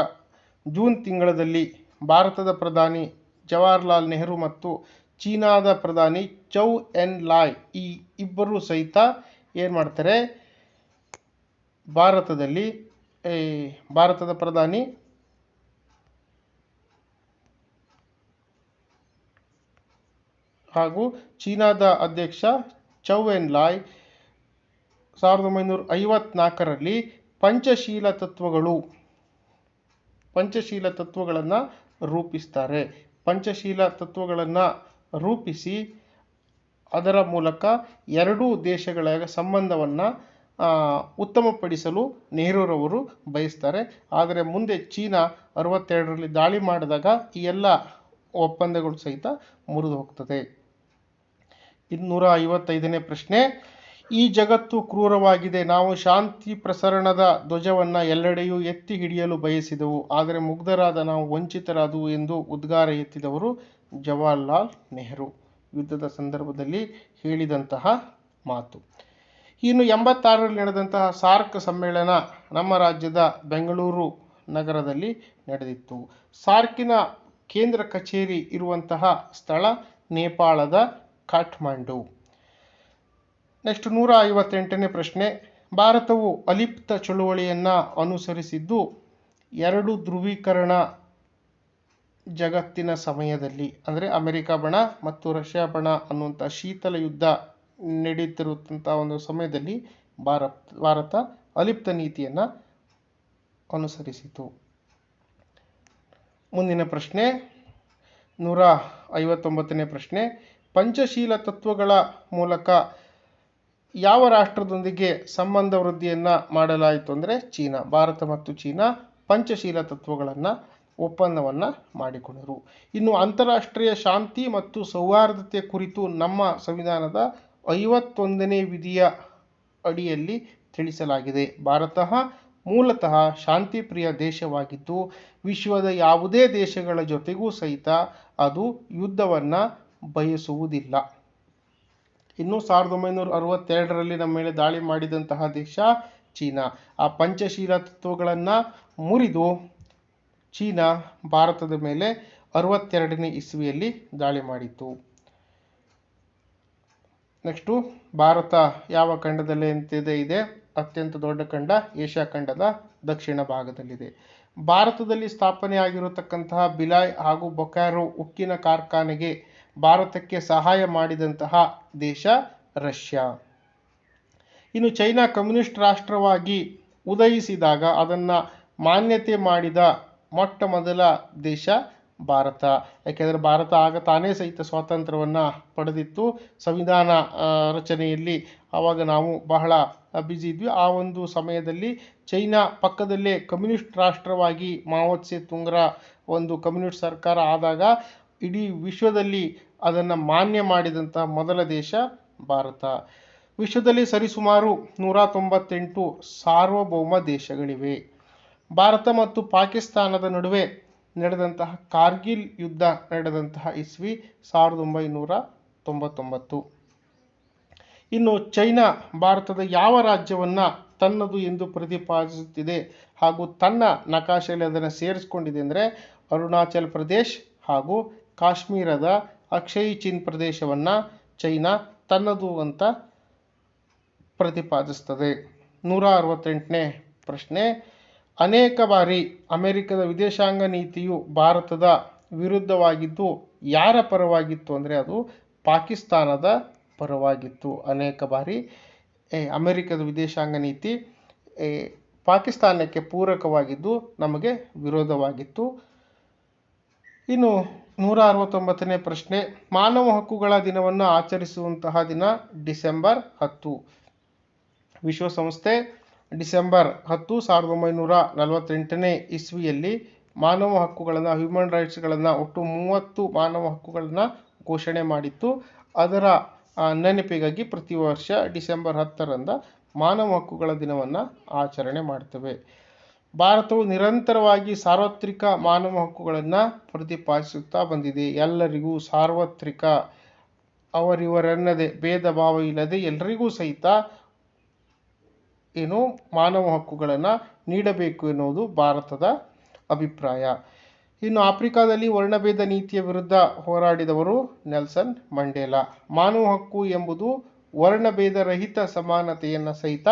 ಜೂನ್ ತಿಂಗಳಲ್ಲಿ ಭಾರತದ ಪ್ರಧಾನಿ ಜವಾಹರ್ಲಾಲ್ ನೆಹರು ಮತ್ತು ಚೀನಾದ ಪ್ರಧಾನಿ ಚೌ ಎನ್ ಲಾಯ್ ಈ ಇಬ್ಬರು ಸಹಿತ ಏನು ಮಾಡ್ತಾರೆ, ಭಾರತದ ಪ್ರಧಾನಿ ಹಾಗೂ ಚೀನಾದ ಅಧ್ಯಕ್ಷ ಚೌ ಎನ್ ಲಾಯ್ 1954ರಲ್ಲಿ ಪಂಚಶೀಲ ತತ್ವಗಳನ್ನು ರೂಪಿಸ್ತಾರೆ. ಪಂಚಶೀಲ ತತ್ವಗಳನ್ನು ರೂಪಿಸಿ ಅದರ ಮೂಲಕ ಎರಡೂ ದೇಶಗಳ ಸಂಬಂಧವನ್ನು ಉತ್ತಮಪಡಿಸಲು ನೆಹರೂರವರು ಬಯಸ್ತಾರೆ. ಆದರೆ ಮುಂದೆ ಚೀನಾ 62ರಲ್ಲಿ ದಾಳಿ ಮಾಡಿದಾಗ ಈ ಎಲ್ಲ ಒಪ್ಪಂದಗಳು ಸಹಿತ ಮುರಿದು ಹೋಗ್ತದೆ. 155ನೇ ಪ್ರಶ್ನೆ. ಈ ಜಗತ್ತು ಕ್ರೂರವಾಗಿದೆ. ನಾವು ಶಾಂತಿ ಪ್ರಸರಣದ ಧ್ವಜವನ್ನು ಎಲ್ಲೆಡೆಯೂ ಎತ್ತಿ ಹಿಡಿಯಲು ಬಯಸಿದೆವು, ಆದರೆ ಮುಗ್ಧರಾದ ನಾವು ವಂಚಿತರಾದವು ಎಂದು ಉದ್ಗಾರ ಎತ್ತಿದವರು ಜವಾಹರ್ಲಾಲ್ ನೆಹರು. ಯುದ್ಧದ ಸಂದರ್ಭದಲ್ಲಿ ಹೇಳಿದಂತಹ ಮಾತು. ಇನ್ನು 86ರಲ್ಲಿ ನಡೆದಂತಹ ಸಾರ್ಕ್ ಸಮ್ಮೇಳನ ನಮ್ಮ ರಾಜ್ಯದ ಬೆಂಗಳೂರು ನಗರದಲ್ಲಿ ನಡೆದಿತ್ತು. ಸಾರ್ಕಿನ ಕೇಂದ್ರ ಕಚೇರಿ ಇರುವಂತಹ ಸ್ಥಳ ನೇಪಾಳದ ಕಾಠ್ಮಂಡು. ನೆಕ್ಸ್ಟ್ 158ನೇ ಪ್ರಶ್ನೆ. ಭಾರತವು ಅಲಿಪ್ತ ಚಳುವಳಿಯನ್ನು ಅನುಸರಿಸಿದ್ದು 2 ಧ್ರುವೀಕರಣ ಜಗತ್ತಿನ ಸಮಯದಲ್ಲಿ, ಅಂದರೆ ಅಮೆರಿಕ ಬಣ ಮತ್ತು ರಷ್ಯಾ ಬಣ ಅನ್ನುವಂಥ ಶೀತಲ ಯುದ್ಧ ನಡೀತಿರುವಂಥ ಒಂದು ಸಮಯದಲ್ಲಿ ಭಾರತ ಅಲಿಪ್ತ ನೀತಿಯನ್ನು ಅನುಸರಿಸಿತು. ಮುಂದಿನ ಪ್ರಶ್ನೆ 159ನೇ ಪ್ರಶ್ನೆ. ಪಂಚಶೀಲ ತತ್ವಗಳ ಮೂಲಕ ಯಾವ ರಾಷ್ಟ್ರದೊಂದಿಗೆ ಸಂಬಂಧ ವೃದ್ಧಿಯನ್ನು ಮಾಡಲಾಯಿತು ಅಂದರೆ ಚೀನಾ. ಭಾರತ ಮತ್ತು ಚೀನಾ ಪಂಚಶೀಲ ತತ್ವಗಳನ್ನು ಒಪ್ಪಂದವನ್ನು ಮಾಡಿಕೊಂಡರು. ಇನ್ನು ಅಂತಾರಾಷ್ಟ್ರೀಯ ಶಾಂತಿ ಮತ್ತು ಸೌಹಾರ್ದತೆ ಕುರಿತು ನಮ್ಮ ಸಂವಿಧಾನದ 51ನೇ ವಿಧಿಯ ಅಡಿಯಲ್ಲಿ ತಿಳಿಸಲಾಗಿದೆ. ಭಾರತ ಮೂಲತಃ ಶಾಂತಿಪ್ರಿಯ ದೇಶವಾಗಿದ್ದು ವಿಶ್ವದ ಯಾವುದೇ ದೇಶಗಳ ಜೊತೆಗೂ ಸಹಿತ ಅದು ಯುದ್ಧವನ್ನು ಬಯಸುವುದಿಲ್ಲ. ಇನ್ನು 1962ರಲ್ಲಿ ನಮ್ಮ ಮೇಲೆ ದಾಳಿ ಮಾಡಿದಂತಹ ದೇಶ ಚೀನಾ. ಆ ಪಂಚಶೀಲ ತತ್ವಗಳನ್ನು ಮುರಿದು ಚೀನಾ ಭಾರತದ ಮೇಲೆ 62ನೇ ಇಸ್ವಿಯಲ್ಲಿ ದಾಳಿ ಮಾಡಿತು. ನೆಕ್ಸ್ಟು ಭಾರತ ಯಾವ ಖಂಡದಲ್ಲಿ ಇದೆ? ಅತ್ಯಂತ ದೊಡ್ಡ ಖಂಡ ಏಷ್ಯಾ ಖಂಡದ ದಕ್ಷಿಣ ಭಾಗದಲ್ಲಿದೆ. ಭಾರತದಲ್ಲಿ ಸ್ಥಾಪನೆಯಾಗಿರತಕ್ಕಂತಹ ಭಿಲಾಯ್ ಹಾಗೂ ಬೊಕಾರೋ ಉಕ್ಕಿನ ಕಾರ್ಖಾನೆಗೆ ಭಾರತಕ್ಕೆ ಸಹಾಯ ಮಾಡಿದಂತಹ ದೇಶ ರಷ್ಯಾ. ಇನ್ನು ಚೈನಾ ಕಮ್ಯುನಿಸ್ಟ್ ರಾಷ್ಟ್ರವಾಗಿ ಉದಯಿಸಿದಾಗ ಅದನ್ನು ಮಾನ್ಯತೆ ಮಾಡಿದ ಮೊಟ್ಟ ಮೊದಲ ದೇಶ ಭಾರತ. ಯಾಕೆಂದರೆ ಭಾರತ ಆಗ ತಾನೇ ಸಹಿತ ಸ್ವಾತಂತ್ರ್ಯವನ್ನು ಪಡೆದಿತ್ತು. ಸಂವಿಧಾನ ರಚನೆಯಲ್ಲಿ ಆವಾಗ ನಾವು ಬಹಳ ಬ್ಯುಸಿ ಇದ್ವಿ. ಆ ಒಂದು ಸಮಯದಲ್ಲಿ ಚೈನಾ ಪಕ್ಕದಲ್ಲೇ ಕಮ್ಯುನಿಸ್ಟ್ ರಾಷ್ಟ್ರವಾಗಿ ಮಾವೋ ತ್ಸೆ ತುಂಗ್ರ ಒಂದು ಕಮ್ಯುನಿಸ್ಟ್ ಸರ್ಕಾರ ಆದಾಗ ಇಡೀ ವಿಶ್ವದಲ್ಲಿ ಅದನ್ನು ಮಾನ್ಯ ಮಾಡಿದಂಥ ಮೊದಲ ದೇಶ ಭಾರತ. ವಿಶ್ವದಲ್ಲಿ ಸರಿಸುಮಾರು 198 ಸಾರ್ವಭೌಮ ದೇಶಗಳಿವೆ. ಭಾರತ ಮತ್ತು ಪಾಕಿಸ್ತಾನದ ನಡುವೆ ನಡೆದಂತಹ ಕಾರ್ಗಿಲ್ ಯುದ್ಧ ನಡೆದಂತಹ ಇಸ್ವಿ 1999. ಇನ್ನು ಚೈನಾ ಭಾರತದ ಯಾವ ರಾಜ್ಯವನ್ನು ತನ್ನದು ಎಂದು ಪ್ರತಿಪಾದಿಸುತ್ತಿದೆ ಹಾಗೂ ತನ್ನ ನಕಾಶೆಯಲ್ಲಿ ಅದನ್ನು ಸೇರಿಸ್ಕೊಂಡಿದೆ ಅಂದರೆ ಅರುಣಾಚಲ್ ಪ್ರದೇಶ್ ಹಾಗೂ ಕಾಶ್ಮೀರದ ಅಕ್ಷಯ್ ಚಿನ್ ಪ್ರದೇಶವನ್ನು ಚೈನಾ ತನ್ನದು ಅಂತ ಪ್ರತಿಪಾದಿಸ್ತದೆ. 168ನೇ ಪ್ರಶ್ನೆ, ಅನೇಕ ಬಾರಿ ಅಮೆರಿಕದ ವಿದೇಶಾಂಗ ನೀತಿಯು ಭಾರತದ ವಿರುದ್ಧವಾಗಿದ್ದು ಯಾರ ಪರವಾಗಿತ್ತು ಅಂದರೆ ಅದು ಪಾಕಿಸ್ತಾನದ ಪರವಾಗಿತ್ತು. ಅನೇಕ ಬಾರಿ ಅಮೆರಿಕದ ವಿದೇಶಾಂಗ ನೀತಿ ಪಾಕಿಸ್ತಾನಕ್ಕೆ ಪೂರಕವಾಗಿದ್ದು ನಮಗೆ ವಿರೋಧವಾಗಿತ್ತು. ಇನ್ನು 169ನೇ ಪ್ರಶ್ನೆ, ಮಾನವ ಹಕ್ಕುಗಳ ದಿನವನ್ನು ಆಚರಿಸುವಂತಹ ದಿನ ಡಿಸೆಂಬರ್ 10. ವಿಶ್ವಸಂಸ್ಥೆ ಡಿಸೆಂಬರ್ 10, 1948ನೇ ಇಸ್ವಿಯಲ್ಲಿ ಮಾನವ ಹಕ್ಕುಗಳನ್ನು, ಹ್ಯೂಮನ್ ರೈಟ್ಸ್ಗಳನ್ನು, ಒಟ್ಟು 30 ಮಾನವ ಹಕ್ಕುಗಳನ್ನು ಘೋಷಣೆ ಮಾಡಿತ್ತು. ಅದರ ನೆನಪಿಗಾಗಿ ಪ್ರತಿ ವರ್ಷ ಡಿಸೆಂಬರ್ 10ರಂದು ಮಾನವ ಹಕ್ಕುಗಳ ದಿನವನ್ನು ಆಚರಣೆ ಮಾಡ್ತೇವೆ. ಭಾರತವು ನಿರಂತರವಾಗಿ ಸಾರ್ವತ್ರಿಕ ಮಾನವ ಹಕ್ಕುಗಳನ್ನು ಪ್ರತಿಪಾದಿಸುತ್ತಾ ಬಂದಿದೆ. ಎಲ್ಲರಿಗೂ ಸಾರ್ವತ್ರಿಕ, ಅವರಿವರೆನ್ನದೆ ಭೇದ ಭಾವ ಇಲ್ಲದೆ ಎಲ್ಲರಿಗೂ ಸಹಿತ ಮಾನವ ಹಕ್ಕುಗಳನ್ನು ನೀಡಬೇಕು ಎನ್ನುವುದು ಭಾರತದ ಅಭಿಪ್ರಾಯ. ಇನ್ನು ಆಫ್ರಿಕಾದಲ್ಲಿ ವರ್ಣಭೇದ ನೀತಿಯ ವಿರುದ್ಧ ಹೋರಾಡಿದವರು ನೆಲ್ಸನ್ ಮಂಡೇಲಾ. ಮಾನವ ಹಕ್ಕು ಎಂಬುದು ವರ್ಣಭೇದ ರಹಿತ ಸಮಾನತೆಯನ್ನು ಸಹಿತ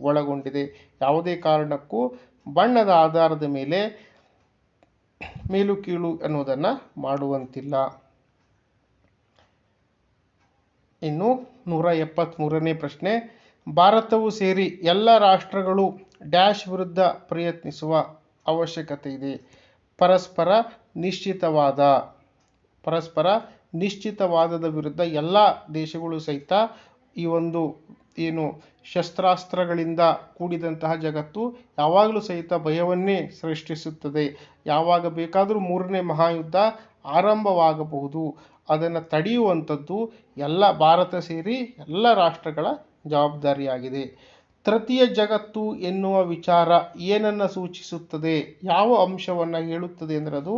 ಒಳಗೊಂಡಿದೆ. ಯಾವುದೇ ಕಾರಣಕ್ಕೂ ಬಣ್ಣದ ಆಧಾರದ ಮೇಲೆ ಮೇಲು ಕೀಳು ಎನ್ನುವುದನ್ನು ಮಾಡುವಂತಿಲ್ಲ. ಇನ್ನು 173ನೇ ಪ್ರಶ್ನೆ, ಭಾರತವು ಸೇರಿ ಎಲ್ಲ ರಾಷ್ಟ್ರಗಳು ಡ್ಯಾಶ್ ವಿರುದ್ಧ ಪ್ರಯತ್ನಿಸುವ ಅವಶ್ಯಕತೆ ಇದೆ. ಪರಸ್ಪರ ನಿಶ್ಚಿತವಾದದ ವಿರುದ್ಧ ಎಲ್ಲ ದೇಶಗಳು ಸಹಿತ ಈ ಒಂದು ಶಸ್ತ್ರಾಸ್ತ್ರಗಳಿಂದ ಕೂಡಿದಂತಹ ಜಗತ್ತು ಯಾವಾಗಲೂ ಸಹಿತ ಭಯವನ್ನೇ ಸೃಷ್ಟಿಸುತ್ತದೆ. ಯಾವಾಗ ಬೇಕಾದರೂ 3ನೇ ಮಹಾಯುದ್ಧ ಆರಂಭವಾಗಬಹುದು. ಅದನ್ನು ತಡೆಯುವಂಥದ್ದು ಎಲ್ಲ ಭಾರತ ಸೇರಿ ಎಲ್ಲ ರಾಷ್ಟ್ರಗಳ ಜವಾಬ್ದಾರಿಯಾಗಿದೆ. ತೃತೀಯ ಜಗತ್ತು ಎನ್ನುವ ವಿಚಾರ ಏನನ್ನು ಸೂಚಿಸುತ್ತದೆ, ಯಾವ ಅಂಶವನ್ನು ಹೇಳುತ್ತದೆ ಅಂದರೆ ಅದು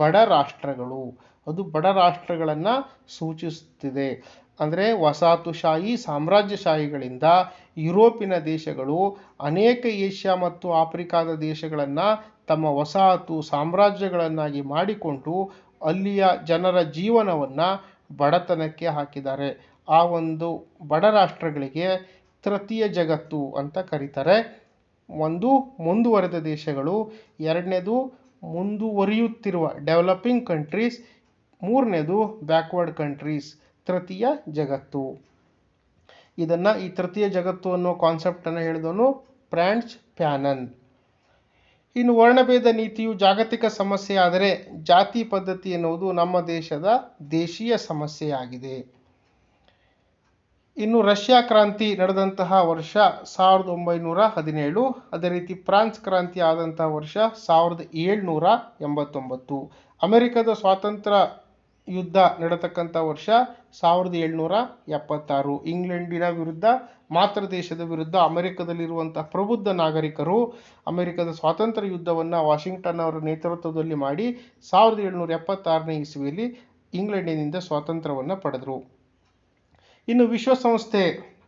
ಬಡ ರಾಷ್ಟ್ರಗಳು, ಅದು ಬಡ ರಾಷ್ಟ್ರಗಳನ್ನು ಸೂಚಿಸುತ್ತಿದೆ. ಅಂದರೆ ವಸಾಹತುಶಾಹಿ ಸಾಮ್ರಾಜ್ಯಶಾಹಿಗಳಿಂದ ಯುರೋಪಿನ ದೇಶಗಳು ಅನೇಕ ಏಷ್ಯಾ ಮತ್ತು ಆಫ್ರಿಕಾದ ದೇಶಗಳನ್ನು ತಮ್ಮ ವಸಾಹತು ಸಾಮ್ರಾಜ್ಯಗಳನ್ನಾಗಿ ಮಾಡಿಕೊಂಡು ಅಲ್ಲಿಯ ಜನರ ಜೀವನವನ್ನು ಬಡತನಕ್ಕೆ ಹಾಕಿದ್ದಾರೆ. ಆ ಒಂದು ಬಡ ರಾಷ್ಟ್ರಗಳಿಗೆ ತೃತೀಯ ಜಗತ್ತು ಅಂತ ಕರೀತಾರೆ. ಒಂದು ಮುಂದುವರೆದ ದೇಶಗಳು, ಎರಡನೇದು ಮುಂದುವರಿಯುತ್ತಿರುವ ಡೆವಲಪಿಂಗ್ ಕಂಟ್ರೀಸ್, ಮೂರನೇದು ಬ್ಯಾಕ್ವರ್ಡ್ ಕಂಟ್ರೀಸ್, ತೃತೀಯ ಜಗತ್ತು. ಈ ತೃತೀಯ ಜಗತ್ತು ಅನ್ನೋ ಕಾನ್ಸೆಪ್ಟನ್ನು ಹೇಳಿದವನು ಫ್ರಾನ್ಸ್ ಫ್ಯಾನನ್. ಇನ್ನು ವರ್ಣಭೇದ ನೀತಿಯು ಜಾಗತಿಕ ಸಮಸ್ಯೆ ಆದರೆ ಜಾತಿ ಪದ್ಧತಿ ಎನ್ನುವುದು ನಮ್ಮ ದೇಶದ ದೇಶೀಯ ಸಮಸ್ಯೆಯಾಗಿದೆ. ಇನ್ನು ರಷ್ಯಾ ಕ್ರಾಂತಿ ನಡೆದಂತಹ ವರ್ಷ 1917, ಅದೇ ರೀತಿ ಫ್ರಾನ್ಸ್ ಕ್ರಾಂತಿ ಆದಂತಹ ವರ್ಷ 1789. ಅಮೆರಿಕದ ಸ್ವಾತಂತ್ರ್ಯ ಯುದ್ಧ ನಡೆತಕ್ಕಂಥ ವರ್ಷ 1776. ಇಂಗ್ಲೆಂಡಿನ ವಿರುದ್ಧ, ಮಾತೃ ದೇಶದ ವಿರುದ್ಧ ಅಮೆರಿಕದಲ್ಲಿರುವಂತಹ ಪ್ರಬುದ್ಧ ನಾಗರಿಕರು ಅಮೆರಿಕದ ಸ್ವಾತಂತ್ರ್ಯ ಯುದ್ಧವನ್ನು ವಾಷಿಂಗ್ಟನ್ ಅವರ ನೇತೃತ್ವದಲ್ಲಿ ಮಾಡಿ 1776ನೇ ಇಸ್ವಿಯಲ್ಲಿ ಇಂಗ್ಲೆಂಡಿನಿಂದ ಸ್ವಾತಂತ್ರ್ಯವನ್ನು ಪಡೆದರು. ಇನ್ನು ವಿಶ್ವಸಂಸ್ಥೆ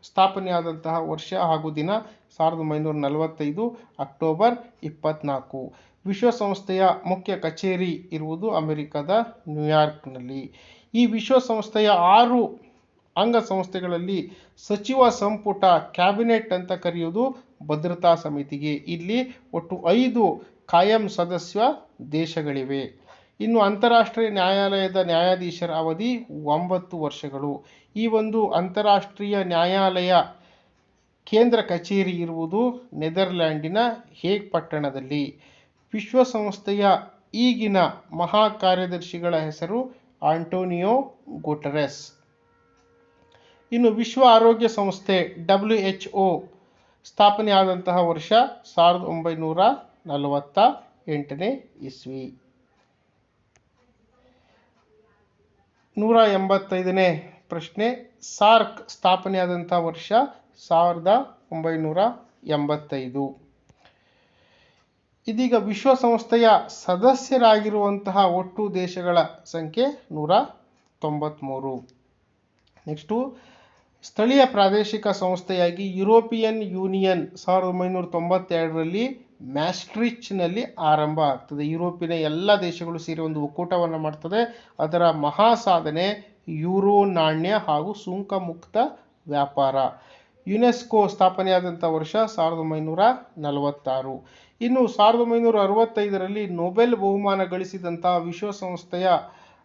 ಸ್ಥಾಪನೆಯಾದಂತಹ ವರ್ಷ ಹಾಗೂ ದಿನ 1945 ಅಕ್ಟೋಬರ್ 24. ವಿಶ್ವಸಂಸ್ಥೆಯ ಮುಖ್ಯ ಕಚೇರಿ ಇರುವುದು ಅಮೆರಿಕದ ನ್ಯೂಯಾರ್ಕ್ನಲ್ಲಿ. ಈ ವಿಶ್ವಸಂಸ್ಥೆಯ 6 ಅಂಗಸಂಸ್ಥೆಗಳಲ್ಲಿ ಸಚಿವ ಸಂಪುಟ, ಕ್ಯಾಬಿನೆಟ್ ಅಂತ ಕರೆಯುವುದು ಭದ್ರತಾ ಸಮಿತಿಗೆ. ಇಲ್ಲಿ ಒಟ್ಟು 5 ಕಾಯಂ ಸದಸ್ಯ ದೇಶಗಳಿವೆ. ಇನ್ನು ಅಂತಾರಾಷ್ಟ್ರೀಯ ನ್ಯಾಯಾಲಯದ ನ್ಯಾಯಾಧೀಶರ ಅವಧಿ 9 ವರ್ಷಗಳು. ಈ ಒಂದು ಅಂತಾರಾಷ್ಟ್ರೀಯ ನ್ಯಾಯಾಲಯ ಕೇಂದ್ರ ಕಚೇರಿ ಇರುವುದು ನೆದರ್ಲ್ಯಾಂಡಿನ ಹೇಗ್ ಪಟ್ಟಣದಲ್ಲಿ. ವಿಶ್ವಸಂಸ್ಥೆಯ ಈಗಿನ ಮಹಾ ಕಾರ್ಯದರ್ಶಿಗಳ ಹೆಸರು ಆಂಟೋನಿಯೋ ಗುಟೆರಸ್. ಇನ್ನು ವಿಶ್ವ ಆರೋಗ್ಯ ಸಂಸ್ಥೆ WHO ಸ್ಥಾಪನೆಯಾದಂತಹ ವರ್ಷ 1948ನೇ ಇಸ್ವಿ. 185ನೇ ಪ್ರಶ್ನೆ, ಸಾರ್ಕ್ ಸ್ಥಾಪನೆಯಾದಂತಹ ವರ್ಷ 1985. ಇದೀಗ ವಿಶ್ವಸಂಸ್ಥೆಯ ಸದಸ್ಯರಾಗಿರುವಂತಹ ಒಟ್ಟು ದೇಶಗಳ ಸಂಖ್ಯೆ 193. ನೆಕ್ಸ್ಟು ಸ್ಥಳೀಯ ಪ್ರಾದೇಶಿಕ ಸಂಸ್ಥೆಯಾಗಿ ಯುರೋಪಿಯನ್ ಯೂನಿಯನ್ 1992ರಲ್ಲಿ ಮ್ಯಾಸ್ಟ್ರಿಚ್ನಲ್ಲಿ ಆರಂಭ ಆಗ್ತದೆ. ಯುರೋಪಿನ ಎಲ್ಲ ದೇಶಗಳು ಸೇರಿ ಒಂದು ಒಕ್ಕೂಟವನ್ನು ಮಾಡ್ತದೆ. ಅದರ ಮಹಾ ಸಾಧನೆ ಯೂರೋ ನಾಣ್ಯ ಹಾಗೂ ಸುಂಕ ಮುಕ್ತ ವ್ಯಾಪಾರ. ಯುನೆಸ್ಕೋ ಸ್ಥಾಪನೆಯಾದಂಥ ವರ್ಷ 1946. ಇನ್ನು 1965ರಲ್ಲಿ ನೊಬೆಲ್ ಬಹುಮಾನ ಗಳಿಸಿದಂಥ ವಿಶ್ವಸಂಸ್ಥೆಯ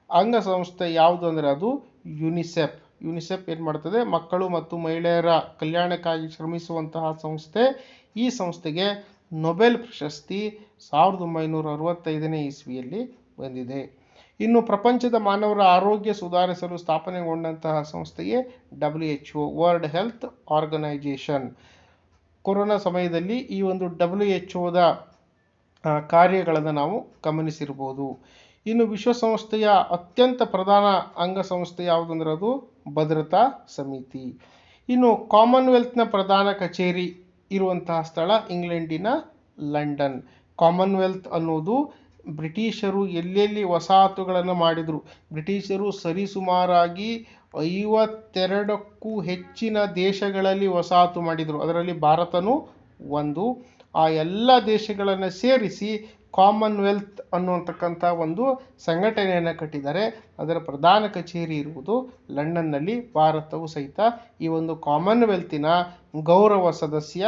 ಅಂಗಸಂಸ್ಥೆ ಯಾವುದು ಅಂದರೆ ಅದು ಯುನಿಸೆಫ್. ಯುನಿಸೆಫ್ ಏನು ಮಾಡ್ತದೆ, ಮಕ್ಕಳು ಮತ್ತು ಮಹಿಳೆಯರ ಕಲ್ಯಾಣಕ್ಕಾಗಿ ಶ್ರಮಿಸುವಂತಹ ಸಂಸ್ಥೆ. ಈ ಸಂಸ್ಥೆಗೆ ನೊಬೆಲ್ ಪ್ರಶಸ್ತಿ 1965ನೇ ಇಸ್ವಿಯಲ್ಲಿ ಬಂದಿದೆ. ಇನ್ನು ಪ್ರಪಂಚದ ಮಾನವರ ಆರೋಗ್ಯ ಸುಧಾರಿಸಲು ಸ್ಥಾಪನೆಗೊಂಡಂತಹ ಸಂಸ್ಥೆಯೇ WHO, World Health Organization. Corona ಸಮಯದಲ್ಲಿ ಈ ಒಂದು WHOದ ಕಾರ್ಯಗಳನ್ನು ನಾವು ಗಮನಿಸಿರ್ಬೋದು. ಇನ್ನು ವಿಶ್ವಸಂಸ್ಥೆಯ ಅತ್ಯಂತ ಪ್ರಧಾನ ಅಂಗಸಂಸ್ಥೆ ಯಾವುದಂದ್ರೆ ಅದು ಭದ್ರತಾ ಸಮಿತಿ. ಇನ್ನು ಕಾಮನ್ವೆಲ್ತ್ನ ಪ್ರಧಾನ ಕಚೇರಿ ಇರುವಂತಹ ಸ್ಥಳ ಇಂಗ್ಲೆಂಡಿನ ಲಂಡನ್. ಕಾಮನ್ವೆಲ್ತ್ ಅನ್ನೋದು ಬ್ರಿಟಿಷರು ಎಲ್ಲೆಲ್ಲಿ ವಸಾಹತುಗಳನ್ನು ಮಾಡಿದರು, ಬ್ರಿಟಿಷರು ಸರಿಸುಮಾರಾಗಿ 52ಕ್ಕೂ ಹೆಚ್ಚಿನ ದೇಶಗಳಲ್ಲಿ ವಸಾಹತು ಮಾಡಿದರು. ಅದರಲ್ಲಿ ಭಾರತನೂ ಒಂದು. ಆ ಎಲ್ಲ ದೇಶಗಳನ್ನು ಸೇರಿಸಿ ಕಾಮನ್ವೆಲ್ತ್ ಅನ್ನುವಂತಕ್ಕಂಥ ಒಂದು ಸಂಘಟನೆಯನ್ನು ಕಟ್ಟಿದ್ದಾರೆ. ಅದರ ಪ್ರಧಾನ ಕಚೇರಿ ಇರುವುದು ಲಂಡನ್ನಲ್ಲಿ. ಭಾರತವು ಸಹಿತ ಈ ಒಂದು ಕಾಮನ್ವೆಲ್ತಿನ ಗೌರವ ಸದಸ್ಯ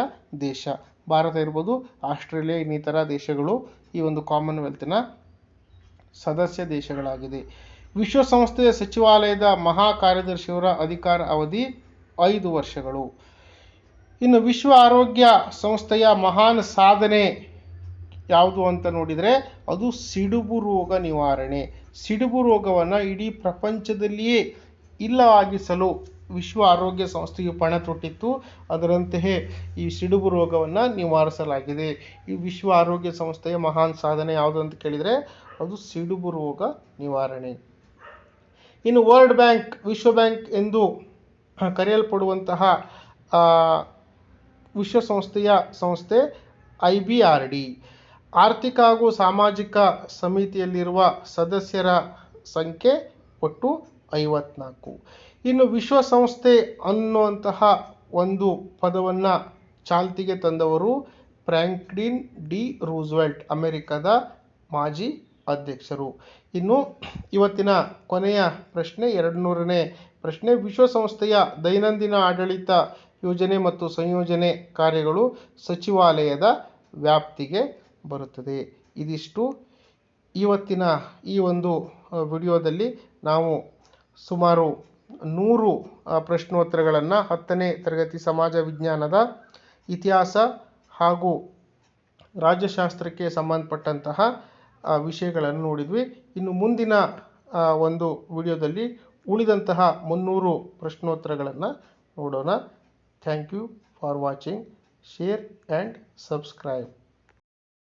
ದೇಶ. ಭಾರತ ಇರ್ಬೋದು, ಆಸ್ಟ್ರೇಲಿಯಾ, ಇನ್ನಿತರ ದೇಶಗಳು ಈ ಒಂದು ಕಾಮನ್ವೆಲ್ತಿನ ಸದಸ್ಯ ದೇಶಗಳಾಗಿದೆ. ವಿಶ್ವಸಂಸ್ಥೆಯ ಸಚಿವಾಲಯದ ಮಹಾ ಕಾರ್ಯದರ್ಶಿಯವರ ಅಧಿಕಾರ ಅವಧಿ 5 ವರ್ಷಗಳು. ಇನ್ನು ವಿಶ್ವ ಆರೋಗ್ಯ ಸಂಸ್ಥೆಯ ಮಹಾನ್ ಸಾಧನೆ ಯಾವುದು ಅಂತ ನೋಡಿದರೆ ಅದು ಸಿಡುಬು ರೋಗ ನಿವಾರಣೆ. ಸಿಡುಬು ರೋಗವನ್ನು ಇಡೀ ಪ್ರಪಂಚದಲ್ಲಿಯೇ ಇಲ್ಲವಾಗಿಸಲು ವಿಶ್ವ ಆರೋಗ್ಯ ಸಂಸ್ಥೆಯು ಪಣ ತೊಟ್ಟಿತ್ತು. ಅದರಂತೆಯೇ ಈ ಸಿಡುಬು ರೋಗವನ್ನು ನಿವಾರಿಸಲಾಗಿದೆ. ಈ ವಿಶ್ವ ಆರೋಗ್ಯ ಸಂಸ್ಥೆಯ ಮಹಾನ್ ಸಾಧನೆ ಯಾವುದು ಅಂತ ಕೇಳಿದರೆ ಅದು ಸಿಡುಬು ರೋಗ ನಿವಾರಣೆ. ಇನ್ನು ವರ್ಲ್ಡ್ ಬ್ಯಾಂಕ್, ವಿಶ್ವ ಬ್ಯಾಂಕ್ ಎಂದು ಕರೆಯಲ್ಪಡುವಂತಹ ವಿಶ್ವಸಂಸ್ಥೆಯ ಸಂಸ್ಥೆ IBRD. ಆರ್ಥಿಕ ಹಾಗೂ ಸಾಮಾಜಿಕ ಸಮಿತಿಯಲ್ಲಿರುವ ಸದಸ್ಯರ ಸಂಖ್ಯೆ ಒಟ್ಟು 54. ಇನ್ನು ವಿಶ್ವಸಂಸ್ಥೆ ಅನ್ನುವಂತಹ ಒಂದು ಪದವನ್ನು ಚಾಲ್ತಿಗೆ ತಂದವರು ಫ್ರಾಂಕ್ಲಿನ್ ಡಿ ರೂಸ್ವೆಲ್ಟ್, ಅಮೆರಿಕದ ಮಾಜಿ ಅಧ್ಯಕ್ಷರು. ಇನ್ನು ಇವತ್ತಿನ ಕೊನೆಯ ಪ್ರಶ್ನೆ, 200ನೇ ಪ್ರಶ್ನೆ. ವಿಶ್ವಸಂಸ್ಥೆಯ ದೈನಂದಿನ ಆಡಳಿತ, ಯೋಜನೆ ಮತ್ತು ಸಂಯೋಜನೆ ಕಾರ್ಯಗಳು ಸಚಿವಾಲಯದ ವ್ಯಾಪ್ತಿಗೆ ಬರುತ್ತದೆ. ಇದಿಷ್ಟು ಇವತ್ತಿನ ಈ ಒಂದು ವಿಡಿಯೋದಲ್ಲಿ ನಾವು ಸುಮಾರು 100 ಪ್ರಶ್ನೋತ್ತರಗಳನ್ನು 10ನೇ ತರಗತಿ ಸಮಾಜ ವಿಜ್ಞಾನದ ಇತಿಹಾಸ ಹಾಗೂ ರಾಜ್ಯಶಾಸ್ತ್ರಕ್ಕೆ ಸಂಬಂಧಪಟ್ಟಂತಹ ವಿಷಯಗಳನ್ನು ನೋಡಿದ್ವಿ. ಇನ್ನು ಮುಂದಿನ ಒಂದು ವಿಡಿಯೋದಲ್ಲಿ ಉಳಿದಂತಹ 300 ಪ್ರಶ್ನೋತ್ತರಗಳನ್ನು ನೋಡೋಣ. Thank you for watching. Share and subscribe.